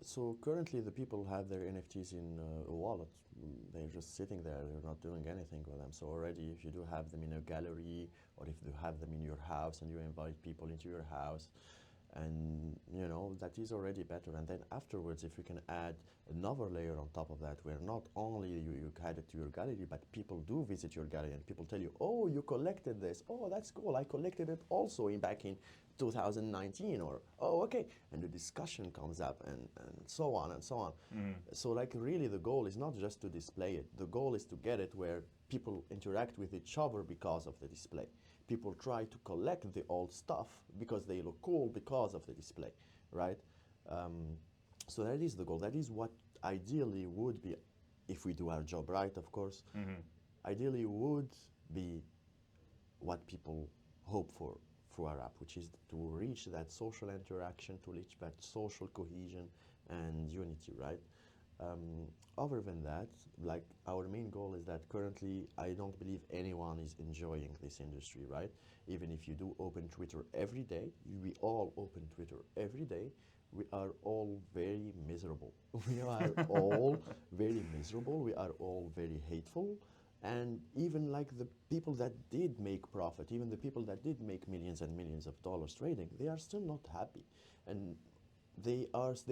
So currently the people have their NFTs in a wallet. They're just sitting there. They're not doing anything with them. So already, if you do have them in a gallery, or if you have them in your house and you invite people into your house, and you know that is already better. And then afterwards, if you can add another layer on top of that, where not only you add it to your gallery, but people do visit your gallery and people tell you, oh, you collected this, oh, that's cool, I collected it also back in 2019, or oh, okay, and the discussion comes up, and so on and so on. So like really the goal is not just to display it, the goal is to get it where people interact with each other because of the display. People try to collect the old stuff because they look cool because of the display, right? So that is the goal. That is what ideally would be, if we do our job right, of course, ideally would be what people hope for through our app, which is to reach that social interaction, to reach that social cohesion and unity, right? Other than that, like our main goal is that currently I don't believe anyone is enjoying this industry, right? Even if you do open Twitter every day, we all open Twitter every day, we are all very miserable. We are all very miserable, we are all very hateful, And even like the people that did make profit, even the people that did make millions and millions of dollars trading, they are still not happy. And they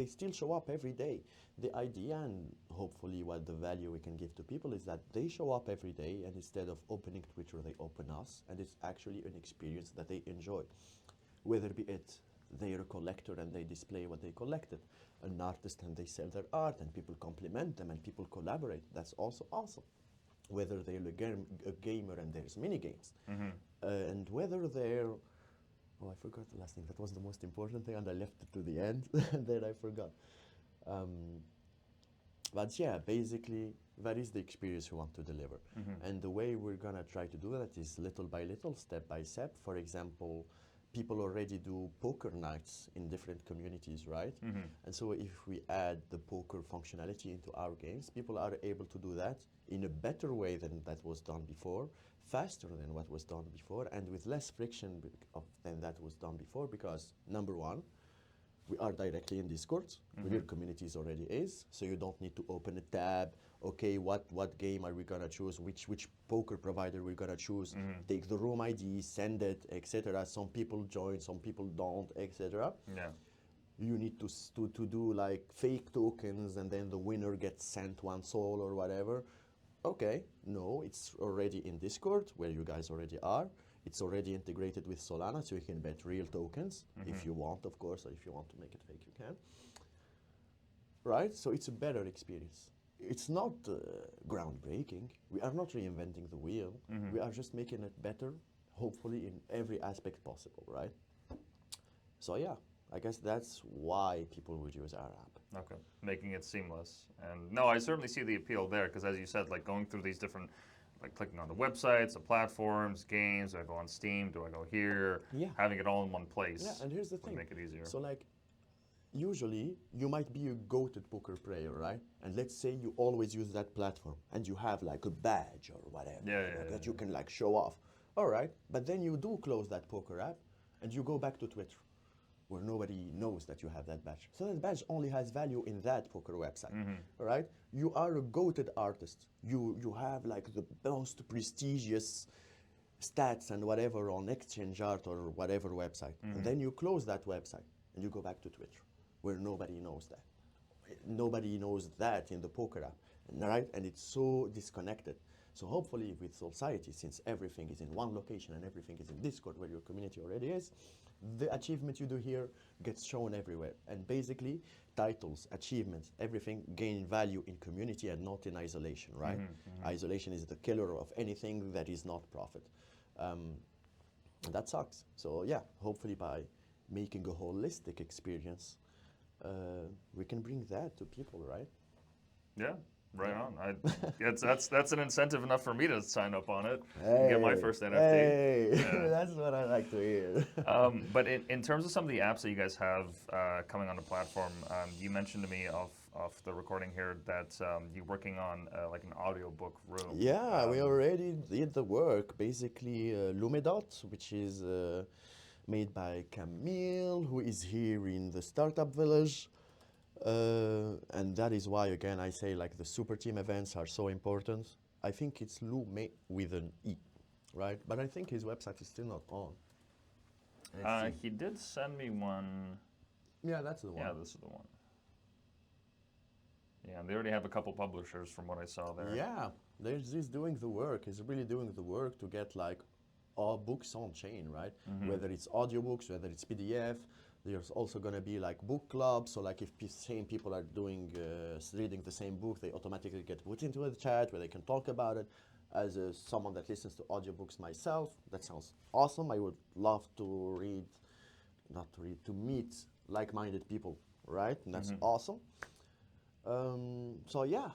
still show up every day. The idea, and hopefully what the value we can give to people, is that they show up every day, and instead of opening Twitter, they open us, and it's actually an experience that they enjoy. Whether be it they're a collector and they display what they collected, an artist and they sell their art and people compliment them and people collaborate, that's also awesome. Whether they're a gamer and there's mini games, and whether they're, oh, I forgot the last thing. That was the most important thing, and I left it to the end, and then I forgot. But yeah, basically, that is the experience we want to deliver. And the way we're gonna try to do that is little by little, step by step. For example, people already do poker nights in different communities, right? And so if we add the poker functionality into our games, people are able to do that in a better way than that was done before, faster than what was done before, and with less friction than that was done before, because number one, we are directly in Discord, where your communities already is, so you don't need to open a tab. Okay, what game are we gonna choose? Which poker provider we're gonna choose? Take the room ID, send it, etc. Some people join, some people don't, etc. Yeah. You need to do like fake tokens, and then the winner gets sent one soul or whatever. Okay, no, it's already in Discord, where you guys already are. It's already integrated with Solana, so you can bet real tokens, if you want, of course, or if you want to make it fake, you can. Right? So it's a better experience. It's not groundbreaking. We are not reinventing the wheel. We are just making it better, hopefully in every aspect possible, right? So yeah, I guess that's why people would use our app. Okay, making it seamless. And no, I certainly see the appeal there, because as you said, like going through these different, like clicking on the websites, the platforms, games, do I go on Steam, do I go here? Yeah. Having it all in one place. Yeah, and here's the would thing. make it easier. So like, usually you might be a goated poker player, right? And let's say you always use that platform and you have like a badge or whatever that you can like show off. All right, but then you do close that poker app and you go back to Twitter, where nobody knows that you have that badge. So that badge only has value in that poker website, all right? You are a goated artist. You have like the most prestigious stats and whatever on Exchange Art or whatever website. And then you close that website and you go back to Twitter, where nobody knows that. Nobody knows that in the poker app, right? And it's so disconnected. So hopefully with society, since everything is in one location and everything is in Discord, where your community already is, the achievement you do here gets shown everywhere. And basically, titles, achievements, everything gain value in community and not in isolation, right? Isolation is the killer of anything that is not profit. And that sucks. So yeah, hopefully by making a holistic experience, we can bring that to people, right? Yeah, right on. That's an incentive enough for me to sign up on it and get my first NFT. Hey, that's what I like to hear. But in terms of some of the apps that you guys have coming on the platform, you mentioned to me off the recording here that you're working on like an audiobook room. Yeah, we already did the work. Basically, Lumedot, which is made by Camille, who is here in the Startup Village. And that is why, again, I say like the super team events are so important. I think it's Lume with an E, right? But I think his website is still not on. He did send me one. Yeah, that's the one. Yeah, this is the one. Yeah, and they already have a couple publishers from what I saw there. Yeah, he's doing the work. He's really doing the work to get like all books on chain, right? Whether it's audiobooks, whether it's PDF. There's also going to be like book clubs. So like if same people are doing reading the same book, they automatically get put into a chat where they can talk about it. As someone that listens to audiobooks myself, that sounds awesome. I would love to to meet like-minded people, right? And that's awesome. So yeah,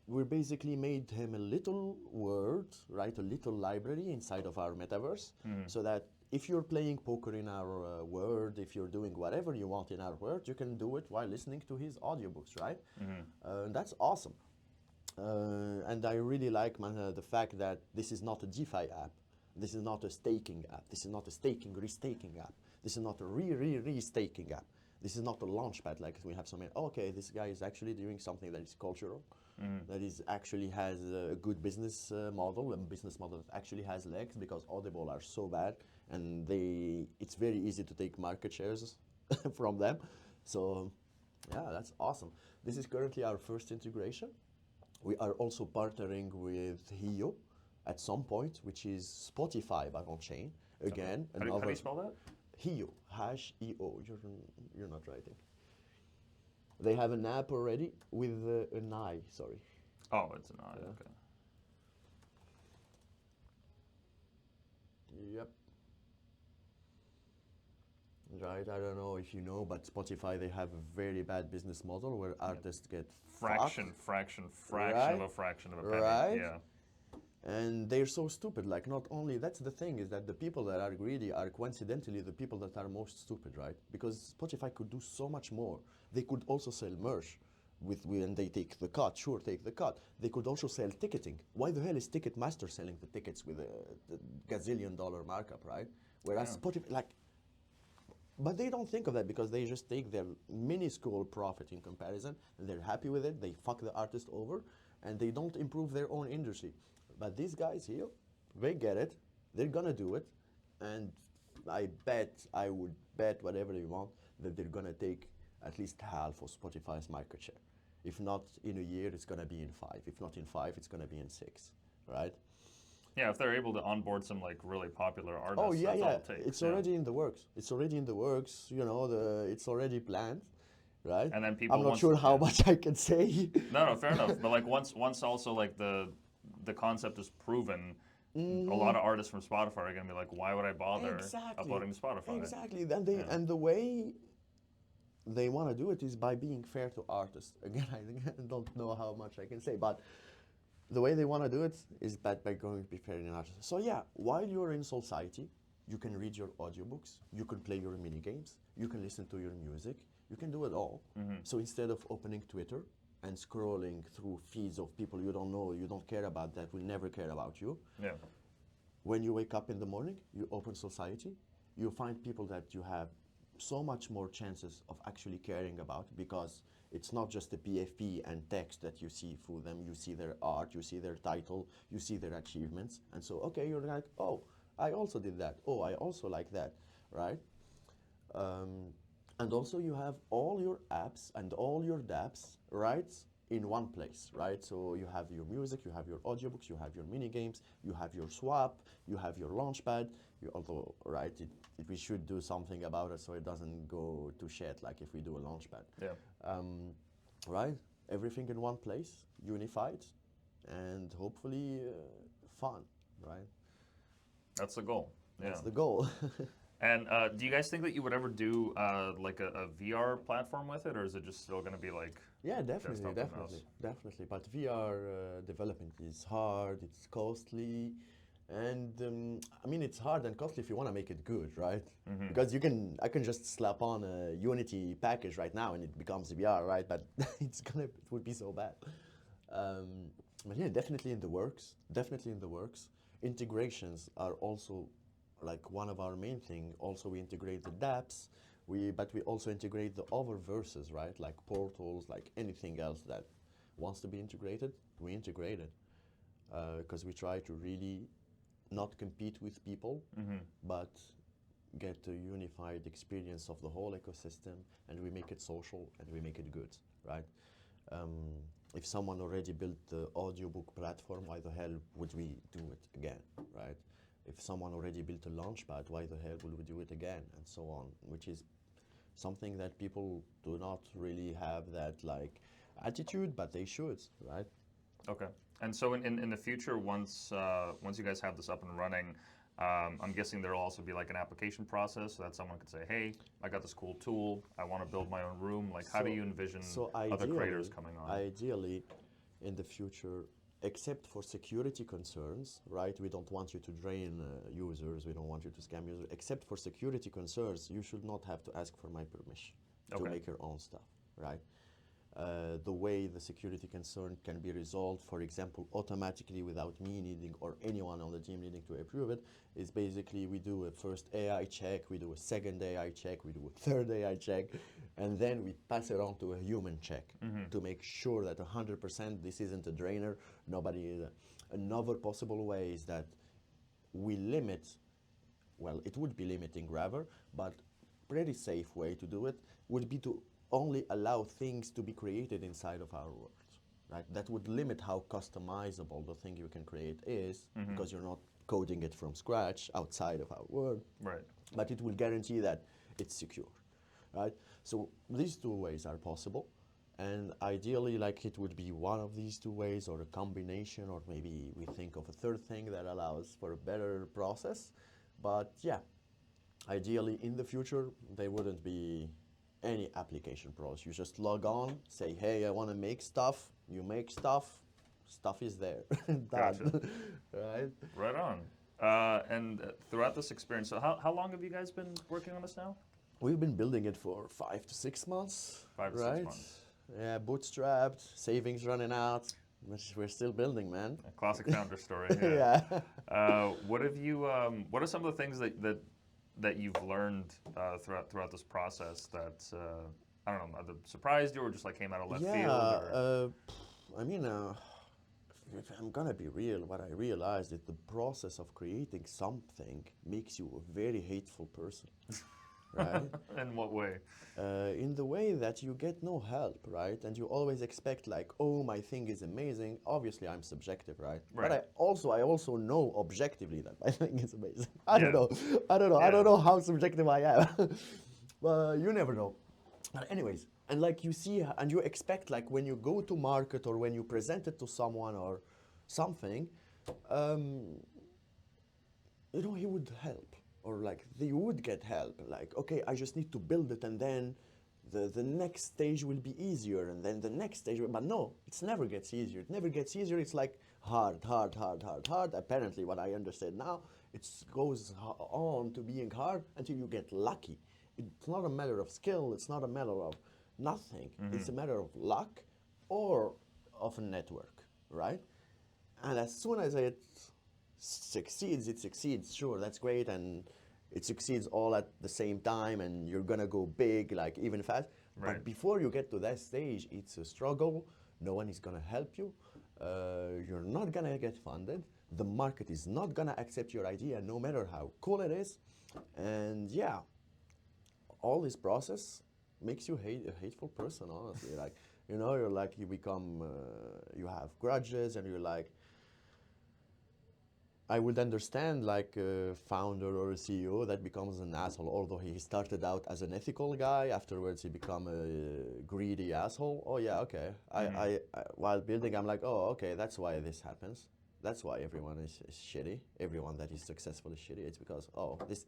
we basically made him a little word, right? A little library inside of our metaverse, so that if you're playing poker in our world, if you're doing whatever you want in our world, you can do it while listening to his audiobooks, right? And that's awesome. And I really like the fact that this is not a DeFi app. This is not a staking app. This is not a staking, restaking app. This is not a re-staking app. This is not a launch pad like we have so many. Oh, okay, this guy is actually doing something that is cultural, that is actually has a good business model, a business model that actually has legs, because Audible are so bad and it's very easy to take market shares from them. So yeah, that's awesome. This is currently our first integration. We are also partnering with Hio at some point, which is Spotify but on chain. Again, Okay. How do you spell that? Hio, H-E-O. You're not writing. They have an app already with an I, sorry. Oh, it's an I. Yeah. Okay. Yep. Right, I don't know if you know, but Spotify, they have a very bad business model where artists get Fraction of Right? a fraction of a penny. Right? Yeah. And they're so stupid. Like, not only that's the thing, is that the people that are greedy are coincidentally the people that are most stupid, right? Because Spotify could do so much more. They could also sell merch when they take the cut. Sure, take the cut. They could also sell ticketing. Why the hell is Ticketmaster selling the tickets with a gazillion-dollar markup, right? Whereas Yeah. Spotify, like, but they don't think of that because they just take their minuscule profit in comparison and they're happy with it. They fuck the artist over and they don't improve their own industry. But these guys here, they get it. They're gonna do it. And I would bet whatever you want that they're gonna take at least half of Spotify's market share. If not in a year, it's gonna be in 5. If not in 5, it's gonna be in 6, right? Yeah, if they're able to onboard some like really popular artists, Oh yeah, that's yeah. all it takes. It's Yeah. already in the works. It's already in the works. You know, it's already planned, right? And then people I'm not once- sure how yeah. much I can say. No, fair enough. But like once also like the concept is proven, a lot of artists from Spotify are gonna be like, why would I bother uploading to Spotify? Exactly. And the way they want to do it is by being fair to artists. Again, I don't know how much I can say, but the way they want to do it is by going to be fair in artists. So yeah, while you're in society, you can read your audiobooks, you can play your mini games, you can listen to your music, you can do it all. So instead of opening Twitter and scrolling through feeds of people you don't know, you don't care about, that will never care about you, Yeah. when you wake up in the morning, you open society, you find people that you have so much more chances of actually caring about, because it's not just the PFP and text that you see through them. You see their art, you see their title, you see their achievements. And so, okay, you're like, oh, I also did that. Oh, I also like that, right? And also you have all your apps and all your dApps, right, in one place, right? So you have your music, you have your audiobooks, you have your mini games, you have your swap, you have your launchpad. Although, right, we should do something about it so it doesn't go to shit like if we do a launchpad. Yeah. Right? Everything in one place, unified, and hopefully fun, right? That's the goal. Yeah. That's the goal. And do you guys think that you would ever do like a VR platform with it, or is it just still going to be like? Yeah, definitely, desktop and definitely, mouse? definitely. But VR development is hard, it's costly, and I mean, it's hard and costly if you want to make it good, right? Because I can just slap on a Unity package right now and it becomes VR, right? But it would be so bad. But yeah, definitely in the works, definitely in the works. Integrations are also like one of our main thing. Also, we integrate the dApps, but we also integrate the other verses, right? Like portals, like anything else that wants to be integrated, we integrate it. Because we try to really not compete with people, but get a unified experience of the whole ecosystem, and we make it social and we make it good, right? If someone already built the audiobook platform, why the hell would we do it again, right? If someone already built a launchpad, why the hell would we do it again, and so on, which is something that people do not really have that like attitude, but they should, right? Okay. And so in the future, once you guys have this up and running, I'm guessing there'll also be like an application process so that someone could say, hey, I got this cool tool, I want to build my own room. Like, how do you envision other creators coming on? Ideally, in the future, except for security concerns, right? We don't want you to drain users, we don't want you to scam users. Except for security concerns, you should not have to ask for my permission to make your own stuff, right? the way the security concern can be resolved, for example, automatically without me needing or anyone on the team needing to approve it, is basically we do a first AI check, we do a second AI check, we do a third AI check, and then we pass it on to a human check to make sure that 100% this isn't a drainer. Nobody is. Another possible way is that we limit, well, it would be limiting rather, but pretty safe way to do it would be to only allow things to be created inside of our world. Right? That would limit how customizable the thing you can create is because you're not coding it from scratch outside of our world. Right. But it will guarantee that it's secure. Right? So these two ways are possible. And ideally, like it would be one of these two ways or a combination, or maybe we think of a third thing that allows for a better process. But yeah, ideally in the future, there wouldn't be any application pros. You just log on, say, hey, I want to make stuff. You make stuff. Stuff is there. Done. Gotcha. Right? Right on. And throughout this experience, so how long have you guys been working on this now? We've been building it for 5 to 6 months. 5 to right? 6 months. Yeah, bootstrapped, savings running out. But we're still building, man. A classic founder story. Yeah. What have you? What are some of the things that you've learned throughout this process that I don't know, either surprised you or just like came out of left field? Or? I mean, if I'm gonna be real, what I realized is the process of creating something makes you a very hateful person. Right? In what way? In the way that you get no help, right? And you always expect like, oh, my thing is amazing. Obviously, I'm subjective, right? Right. But I also know objectively that my thing is amazing. I don't know. Yeah. I don't know how subjective I am. But you never know. But anyways, and like you see, and you expect like when you go to market or when you present it to someone or something, he would help. Or like they would get help, like, okay, I just need to build it and then the next stage will be easier and then the next stage, but no, it never gets easier. It never gets easier. It's like hard. Apparently what I understand now, it goes on to being hard until you get lucky. It's not a matter of skill. It's not a matter of nothing. It's a matter of luck or of a network, right? And as soon as it succeeds, sure, that's great, and it succeeds all at the same time, and you're gonna go big, like even fast. Right. But before you get to that stage, it's a struggle. No one is gonna help you. You're not gonna get funded. The market is not gonna accept your idea, no matter how cool it is. And yeah, all this process makes you a hateful person, honestly. Like, you're like, you become, you have grudges, and you're like, I would understand like a founder or a CEO that becomes an asshole, although he started out as an ethical guy, afterwards he become a greedy asshole. Oh yeah, okay. I while building, I'm like, oh, okay, that's why this happens. That's why everyone is shitty. Everyone that is successful is shitty. It's because,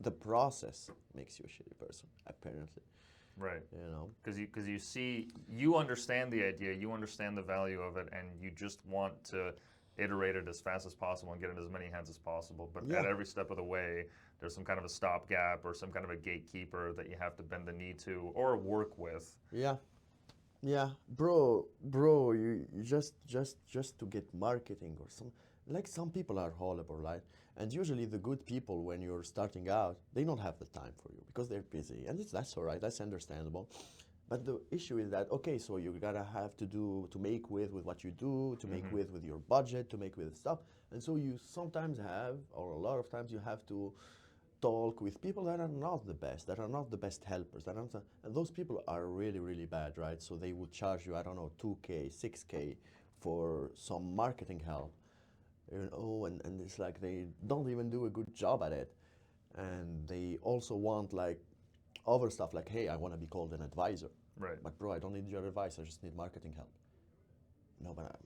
the process makes you a shitty person, apparently. Right. Because you understand the idea, you understand the value of it, and you just want to iterate it as fast as possible and get it in as many hands as possible. But at every step of the way, there's some kind of a stopgap or some kind of a gatekeeper that you have to bend the knee to or work with. Yeah, bro, you just to get marketing or some people are horrible, right? And usually the good people, when you're starting out, they don't have the time for you because they're busy, and that's all right, that's understandable. But the issue is that, okay, so you're gonna have to make with what you do, to make with your budget, to make with stuff. And so you sometimes have, or a lot of times you have to talk with people that are not the best, helpers. And those people are really, really bad, right? So they will charge you, I don't know, 2K, 6K for some marketing help. And it's like they don't even do a good job at it. And they also want like other stuff like, hey, I want to be called an advisor. Right. But bro, I don't need your advice. I just need marketing help. No, but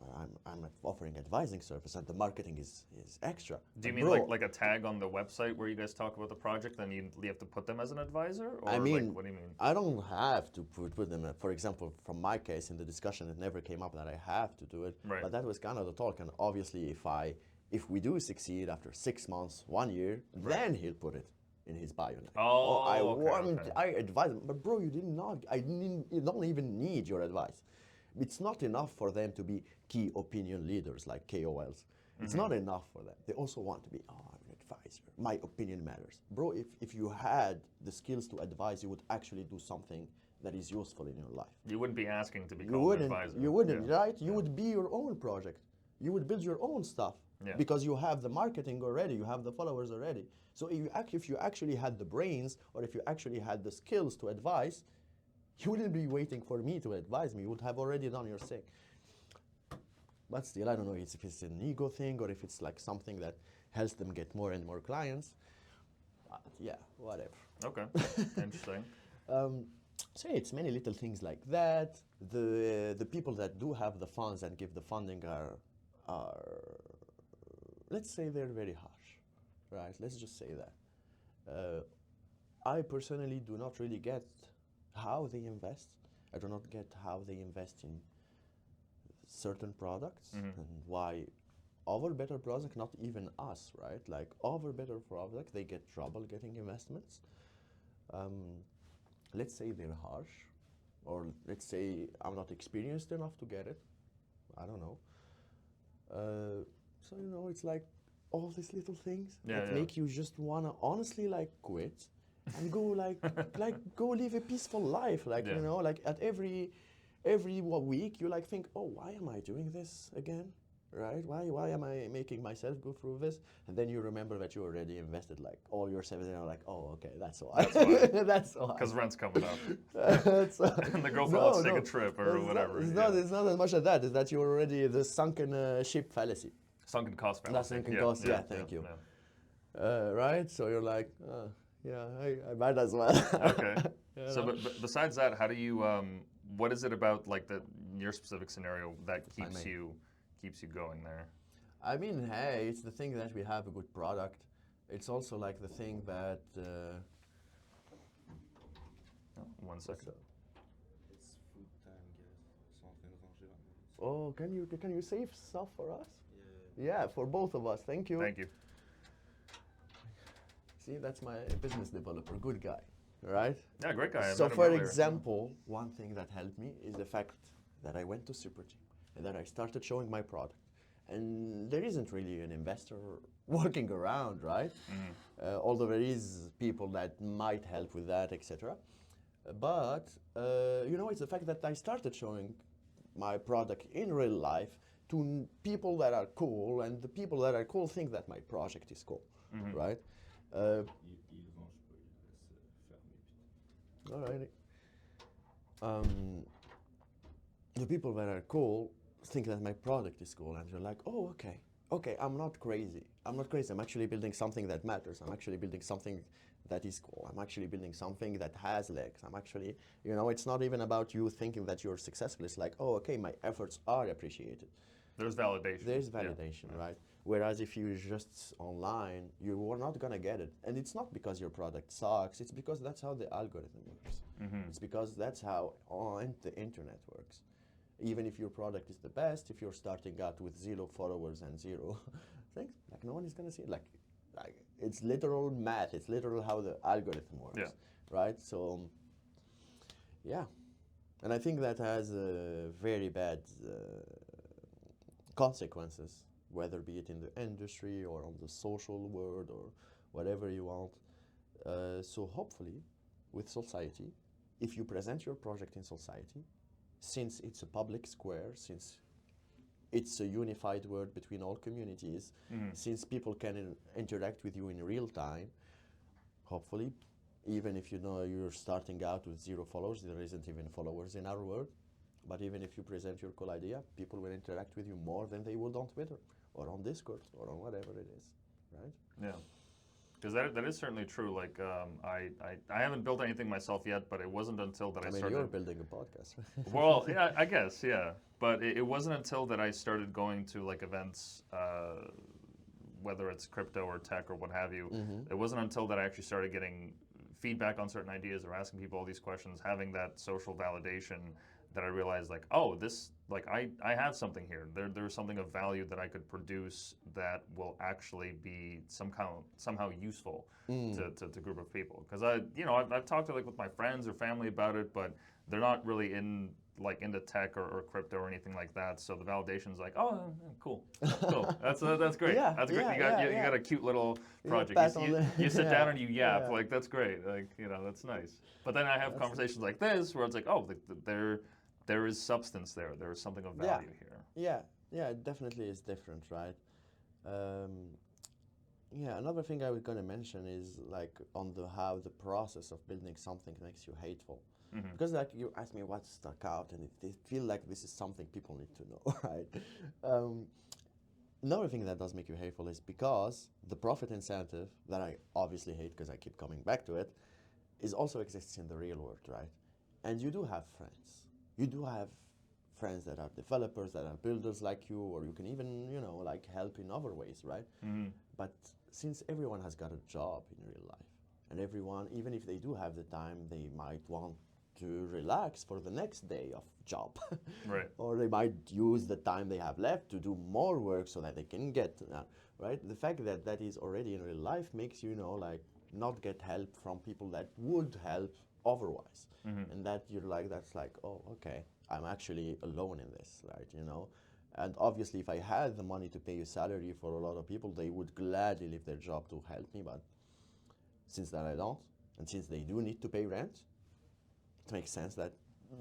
I'm offering advising service, and the marketing is extra. Do you But mean bro, like a tag on the website where you guys talk about the project, then you have to put them as an advisor? Or I mean, like, what do you mean? I don't have to put them. For example, from my case in the discussion, it never came up that I have to do it. Right. But that was kind of the talk. And obviously, if we do succeed after 6 months, 1 year, then he'll put it in his bio. Oh, okay. I advise him, but bro, you don't even need your advice. It's not enough for them to be key opinion leaders like KOLs. It's not enough for them. They also want to be, oh, I'm an advisor. My opinion matters. Bro, if you had the skills to advise, you would actually do something that is useful in your life. You wouldn't be asking to be You called an wouldn't, advisor. you wouldn't, Yeah. right? You would be your own project. You would build your own stuff Yeah. because you have the marketing already, you have the followers already. So if you actually had the brains or if you actually had the skills to advise, you wouldn't be waiting for me to advise me. You would have already done your thing. But still, I don't know if it's an ego thing or if it's like something that helps them get more and more clients. But yeah, whatever. Okay. Interesting. So it's many little things like that. The people that do have the funds and give the funding are let's say they're very harsh, right? Let's just say that. I personally do not really get how they invest. I do not get how they invest in certain products and why over better product, not even us, right? Like over better product, they get trouble getting investments. Let's say they're harsh, or let's say I'm not experienced enough to get it. I don't know. So it's like all these little things that make you just wanna honestly like quit and go like go live a peaceful life. Like like at every week you like think, oh, why am I doing this again? Right? Why am I making myself go through this? And then you remember that you already invested like all your savings, and you're like, oh, okay, that's why. That's why. That's why. Because rent's coming up. And the girlfriend wants to take a trip or whatever. It's not as much as that. It's that you're already the sunken ship fallacy. Sunken cost fallacy. That's sunken cost. Yeah, thank you. Right? So you're like, yeah, I might as well. Okay. So, but besides that, how do you? What is it about like your specific scenario that keeps you going there? I mean, hey, it's the thing that we have a good product. It's also like the thing that. One second. It's food time, guys. Something ranger. Oh, can you save stuff for us? Yeah. Yeah, for both of us. Thank you. Thank you. See, that's my business developer. Good guy, right? Yeah, great guy. So, for example, one thing that helped me is the fact that I went to Super Team and that I started showing my product. And there isn't really an investor working around, right? Although there is people that might help with that, etc. But it's the fact that I started showing my product in real life to people that are cool, and the people that are cool think that my project is cool, right? Alrighty. The people that are cool think that my product is cool, and you're like, oh, okay, I'm not crazy. I'm actually building something that matters. I'm actually building something that is cool. I'm actually building something that has legs. I'm actually, it's not even about you thinking that you're successful. It's like, oh, okay, my efforts are appreciated. There's validation. There's validation, right? Whereas if you're just online, you are not gonna get it. And it's not because your product sucks, it's because that's how the algorithm works. It's because that's how the internet works. Even if your product is the best, if you're starting out with 0 followers and 0 things, like no one is gonna see it. Like it's literal math, it's literal how the algorithm works, right? So, yeah. And I think that has very bad consequences, whether be it in the industry or on the social world or whatever you want. So hopefully, with society, if you present your project in society, since it's a public square, since it's a unified word between all communities, since people can interact with you in real time, hopefully, even if you're starting out with 0 followers, there isn't even followers in our world, but even if you present your cool idea, people will interact with you more than they would on Twitter or on Discord or on whatever it is, right? Yeah. Because that is certainly true. Like I haven't built anything myself yet, but it wasn't until that I started. You're building a podcast. Well, yeah, I guess, yeah. But it wasn't until that I started going to like events, whether it's crypto or tech or what have you. It wasn't until that I actually started getting feedback on certain ideas or asking people all these questions, having that social validation, that I realized like, oh, this, like I have something here. There's something of value that I could produce that will actually be somehow useful to a group of people. Because I've talked to like with my friends or family about it, but they're not really in like into tech or crypto or anything like that. So the validation's like, oh, cool, cool. That's great. Yeah, That's great. yeah, you got a cute little project. pat on the- You sit yeah, down and you yap. yeah. Like that's great. Like that's nice. But then I have conversations like this where it's like, oh, there is substance there. There is something of value here. Yeah, it definitely is different, right? Yeah, another thing I was gonna mention is like on the how the process of building something makes you hateful. Mm-hmm. Because like you ask me what stuck out, and it feel like this is something people need to know, right? Another thing that does make you hateful is because the profit incentive that I obviously hate because I keep coming back to it, is also exists in the real world, right? And you do have friends. You do have friends that are developers, that are builders like you, or you can even, like help in other ways, right? Mm-hmm. But since everyone has got a job in real life, and everyone, even if they do have the time, they might want to relax for the next day of job. Right. Or they might use the time they have left to do more work so that they can get, right? The fact that that is already in real life makes you, like, not get help from people that would help otherwise. Mm-hmm. And that you're like, that's like, oh, okay, I'm actually alone in this, right? And obviously, if I had the money to pay a salary for a lot of people, they would gladly leave their job to help me. But since that I don't, and since they do need to pay rent, it makes sense that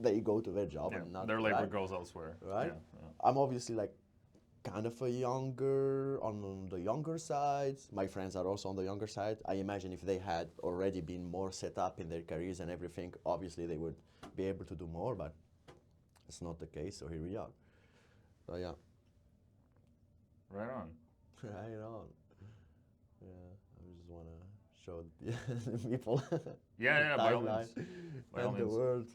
they go to their job and not their labor right? goes elsewhere. Right? Yeah. I'm obviously like kind of on the younger side. My friends are also on the younger side. I imagine if they had already been more set up in their careers and everything, obviously they would be able to do more, but it's not the case, so here we are. So yeah. Right on. Right on. Yeah, I just want to show the people. Yeah, the by all timeline means. By all and the means. world.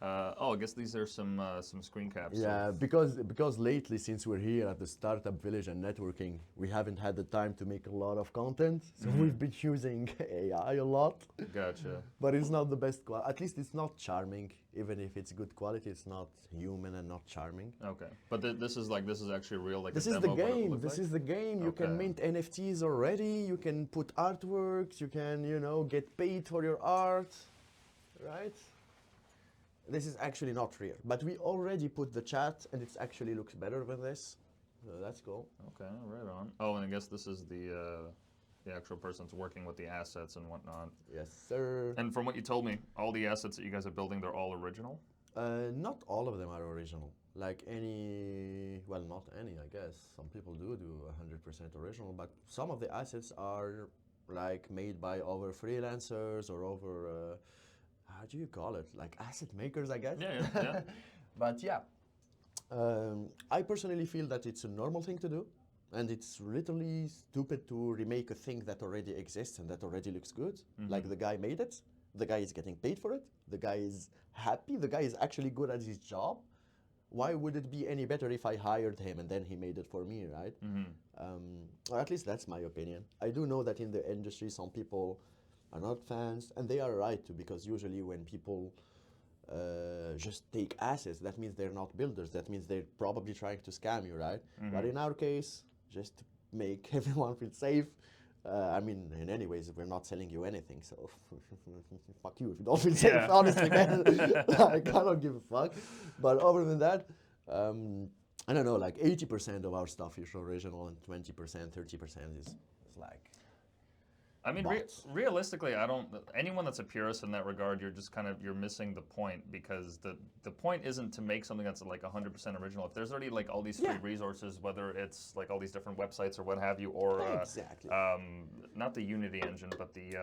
I guess these are some screen caps. Yeah, because lately, since we're here at the startup village and networking, we haven't had the time to make a lot of content. So we've been using AI a lot. Gotcha. But it's not the best quality. At least it's not charming. Even if it's good quality, it's not human and not charming. Okay, but this is actually real. Like This a is the demo of what it would game. look This like? is the game. You can Okay. mint NFTs already. You can put artworks. You can, get paid for your art, right? This is actually not real, but we already put the chat, and it actually looks better with this. So that's cool. Okay, right on. Oh, and I guess this is the actual person that's working with the assets and whatnot. Yes, sir. And from what you told me, all the assets that you guys are building, they're all original? Not all of them are original. Like not any, I guess. Some people do 100% original, but some of the assets are like made by other freelancers or over, how do you call it? Like asset makers, I guess. Yeah. But yeah, I personally feel that it's a normal thing to do. And it's literally stupid to remake a thing that already exists and that already looks good. Like the guy made it, the guy is getting paid for it, the guy is happy, the guy is actually good at his job. Why would it be any better if I hired him and then he made it for me, right? Or at least that's my opinion. I do know that in the industry some people are not fans, and they are right to, because usually when people just take assets, that means they're not builders, that means they're probably trying to scam you, right? But in our case, just to make everyone feel safe, in any ways, we're not selling you anything, so fuck you if you don't feel safe, honestly, man. Like, I don't give a fuck. But other than that, I don't know, like 80% of our stuff is original and 20%, 30% is like... I mean, realistically, anyone that's a purist in that regard, you're missing the point, because the point isn't to make something that's like 100% original. If there's already like all these free resources, whether it's like all these different websites or what have you, or Exactly. Not the Unity engine, but the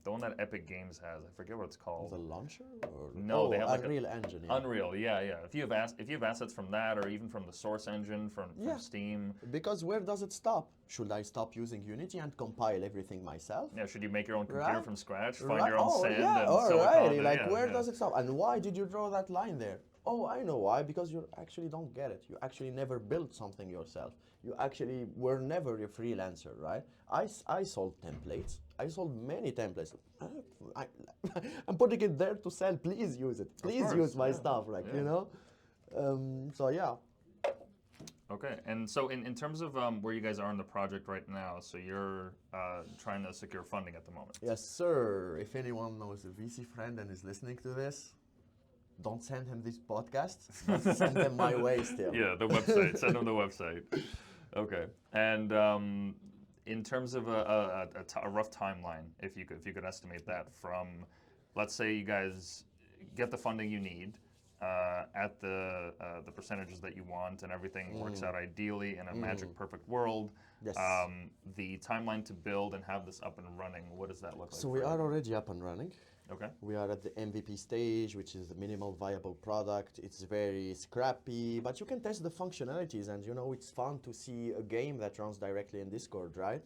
one that Epic Games has, I forget what it's called. The launcher? Or No, they have like Unreal Engine. Yeah. Unreal, yeah. If you have assets from that, or even from the Source engine from Steam. Because where does it stop? Should I stop using Unity and compile everything myself? Yeah, should you make your own computer from scratch, find your own Oh, sand yeah, and alrighty. silicon? Like, where does it stop? And why did you draw that line there? Oh, I know why. Because you actually don't get it. You actually never built something yourself. You actually were never a freelancer, right? I sold templates. I sold many templates. I'm putting it there to sell. Please use it. Please use my stuff, like, So, yeah. Okay, and so in terms of where you guys are in the project right now, so you're trying to secure funding at the moment. Yes, sir. If anyone knows a VC friend and is listening to this, don't send him this podcast, but send him my way still. Yeah, the website. Send them the website. Okay. And in terms of a rough timeline, if you could estimate that from, let's say you guys get the funding you need at the percentages that you want, and everything works out ideally in a magic perfect world. Yes. The timeline to build and have this up and running. What does that look like? So we are already up and running. Okay. We are at the MVP stage, which is the minimal viable product. It's very scrappy, but you can test the functionalities, and you know it's fun to see a game that runs directly in Discord, right?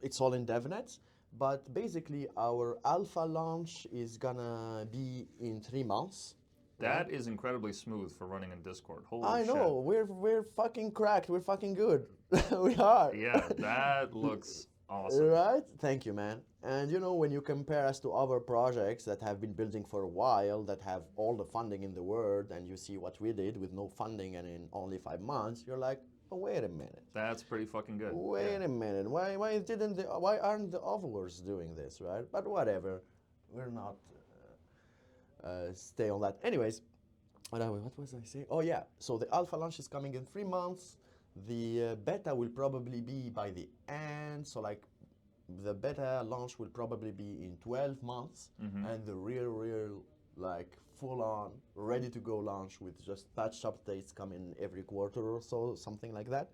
It's all in DevNet, but basically our alpha launch is gonna be in 3 months. That is incredibly smooth for running in Discord. Holy I shit. know, we're fucking cracked, we're fucking good. We are. Yeah, that looks awesome. Right? Thank you, man. And you know, when you compare us to other projects that have been building for a while, that have all the funding in the world, and you see what we did with no funding and in only 5 months, you're like, oh, wait a minute. That's pretty fucking good. Wait a minute. Why aren't the others doing this, right? But whatever. We're not stay on that. Anyways, what was I saying? Oh yeah. So the alpha launch is coming in 3 months. The beta will probably be by the end. So like the beta launch will probably be in 12 months, and the real like full on ready to go launch with just patch updates coming every quarter or so, something like that,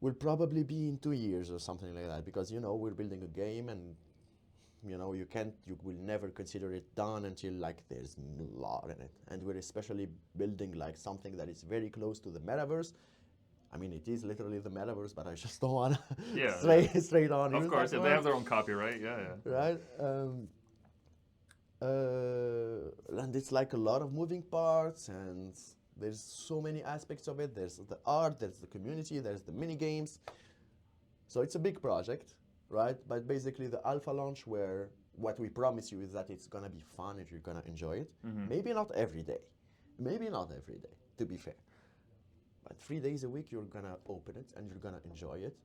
will probably be in 2 years or something like that, because you know we're building a game, and you know you will never consider it done until like there's a lot in it, and we're especially building like something that is very close to the metaverse. I mean, it is literally the metaverse, but I just don't want to straight on. Of course, if they have their own copyright, right. And it's like a lot of moving parts, and there's so many aspects of it. There's the art, there's the community, there's the mini games. So it's a big project, right? But basically the alpha launch, where what we promise you is that it's gonna be fun if you're gonna enjoy it. Maybe not every day, to be fair. But 3 days a week you're gonna open it and you're gonna enjoy it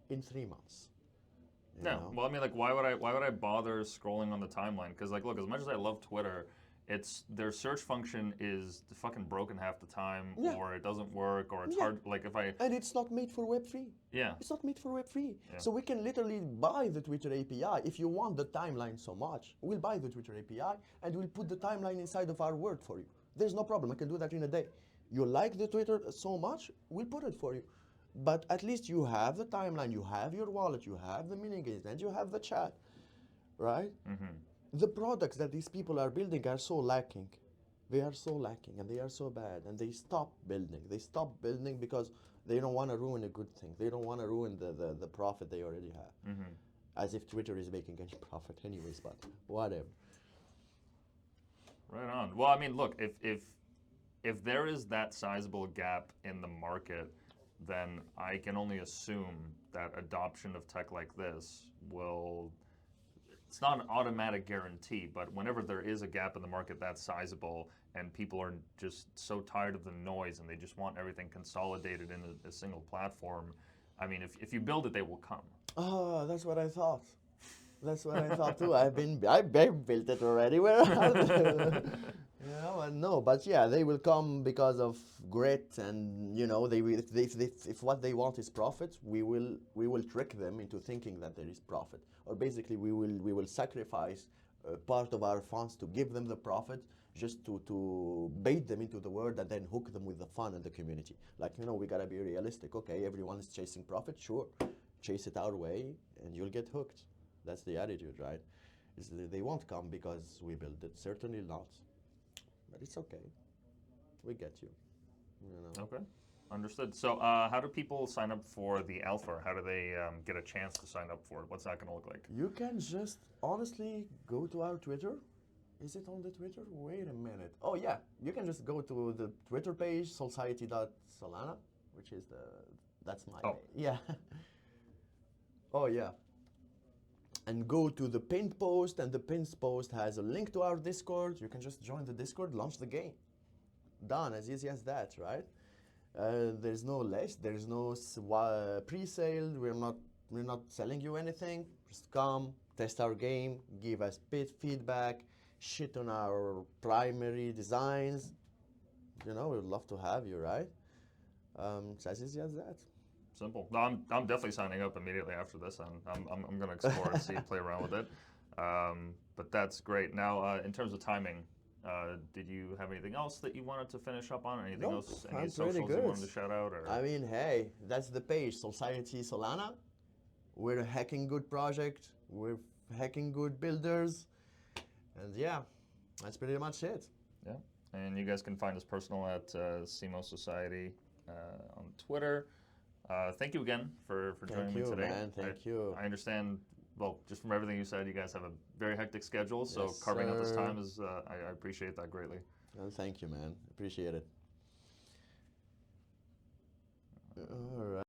in 3 months. You know? Well, I mean, like, why would I bother scrolling on the timeline? Because, like, look, as much as I love Twitter, it's their search function is fucking broken half the time, or it doesn't work, or it's hard. Like, if I and it's not made for Web3. Yeah, it's not made for Web3. So we can literally buy the Twitter API. If you want the timeline so much, we'll buy the Twitter API and we'll put the timeline inside of our word for you. There's no problem. I can do that in a day. You like the Twitter so much, we'll put it for you. But at least you have the timeline, you have your wallet, you have the mini-games, and you have the chat, right? The products that these people are building are so lacking. They are so lacking, and they are so bad, and they stop building. They stop building because they don't want to ruin a good thing. They don't want to ruin the profit they already have. As if Twitter is making any profit anyways, but whatever. Right on. Well, I mean, look, if there is that sizable gap in the market, then I can only assume that adoption of tech like this will, it's not an automatic guarantee, but whenever there is a gap in the market that's sizable and people are just so tired of the noise and they just want everything consolidated in a single platform, I mean, if you build it, they will come. Oh, that's what I thought. That's what I thought too. I built it already. Where are you know, and no, but yeah, they will come because of grit, and you know, they will. If what they want is profit, we will trick them into thinking that there is profit, or basically we will sacrifice part of our funds to give them the profit, just to bait them into the word and then hook them with the fun and the community. Like, you know, we gotta be realistic. Okay, everyone is chasing profit, sure, chase it our way, and you'll get hooked. That's the attitude, right? They won't come because we built it. Certainly not. But it's okay. We get you. You know. Okay, understood. So how do people sign up for the alpha? How do they get a chance to sign up for it? What's that going to look like? You can just honestly go to our Twitter. Is it on the Twitter? Wait a minute. Oh yeah, you can just go to the Twitter page, society.solana, which is that's my page. Yeah. Oh yeah. And go to the pinned post, and the pinned post has a link to our Discord. You can just join the Discord, launch the game. Done, as easy as that, right? There's no list, there's no pre-sale. We're not selling you anything. Just come, test our game, give us feedback. shit on our primary designs, you know, we would love to have you, right? As easy as that. Simple. No, I'm definitely signing up immediately after this. I'm going to explore and see, play around with it. But that's great. Now, in terms of timing, did you have anything else that you wanted to finish up on? Anything Nope, else? Any I'm pretty socials you good. wanted to shout out? Or I mean, hey, that's the page, Society Solana. We're a hacking good project. We're hacking good builders. And yeah, that's pretty much it. yeah. And you guys can find us personal at Semo Society on Twitter. Thank you again for joining me today. Man. Thank you. I understand. Well, just from everything you said, you guys have a very hectic schedule. So Yes, carving out this sir. time is I appreciate that greatly. Well, thank you, man. Appreciate it.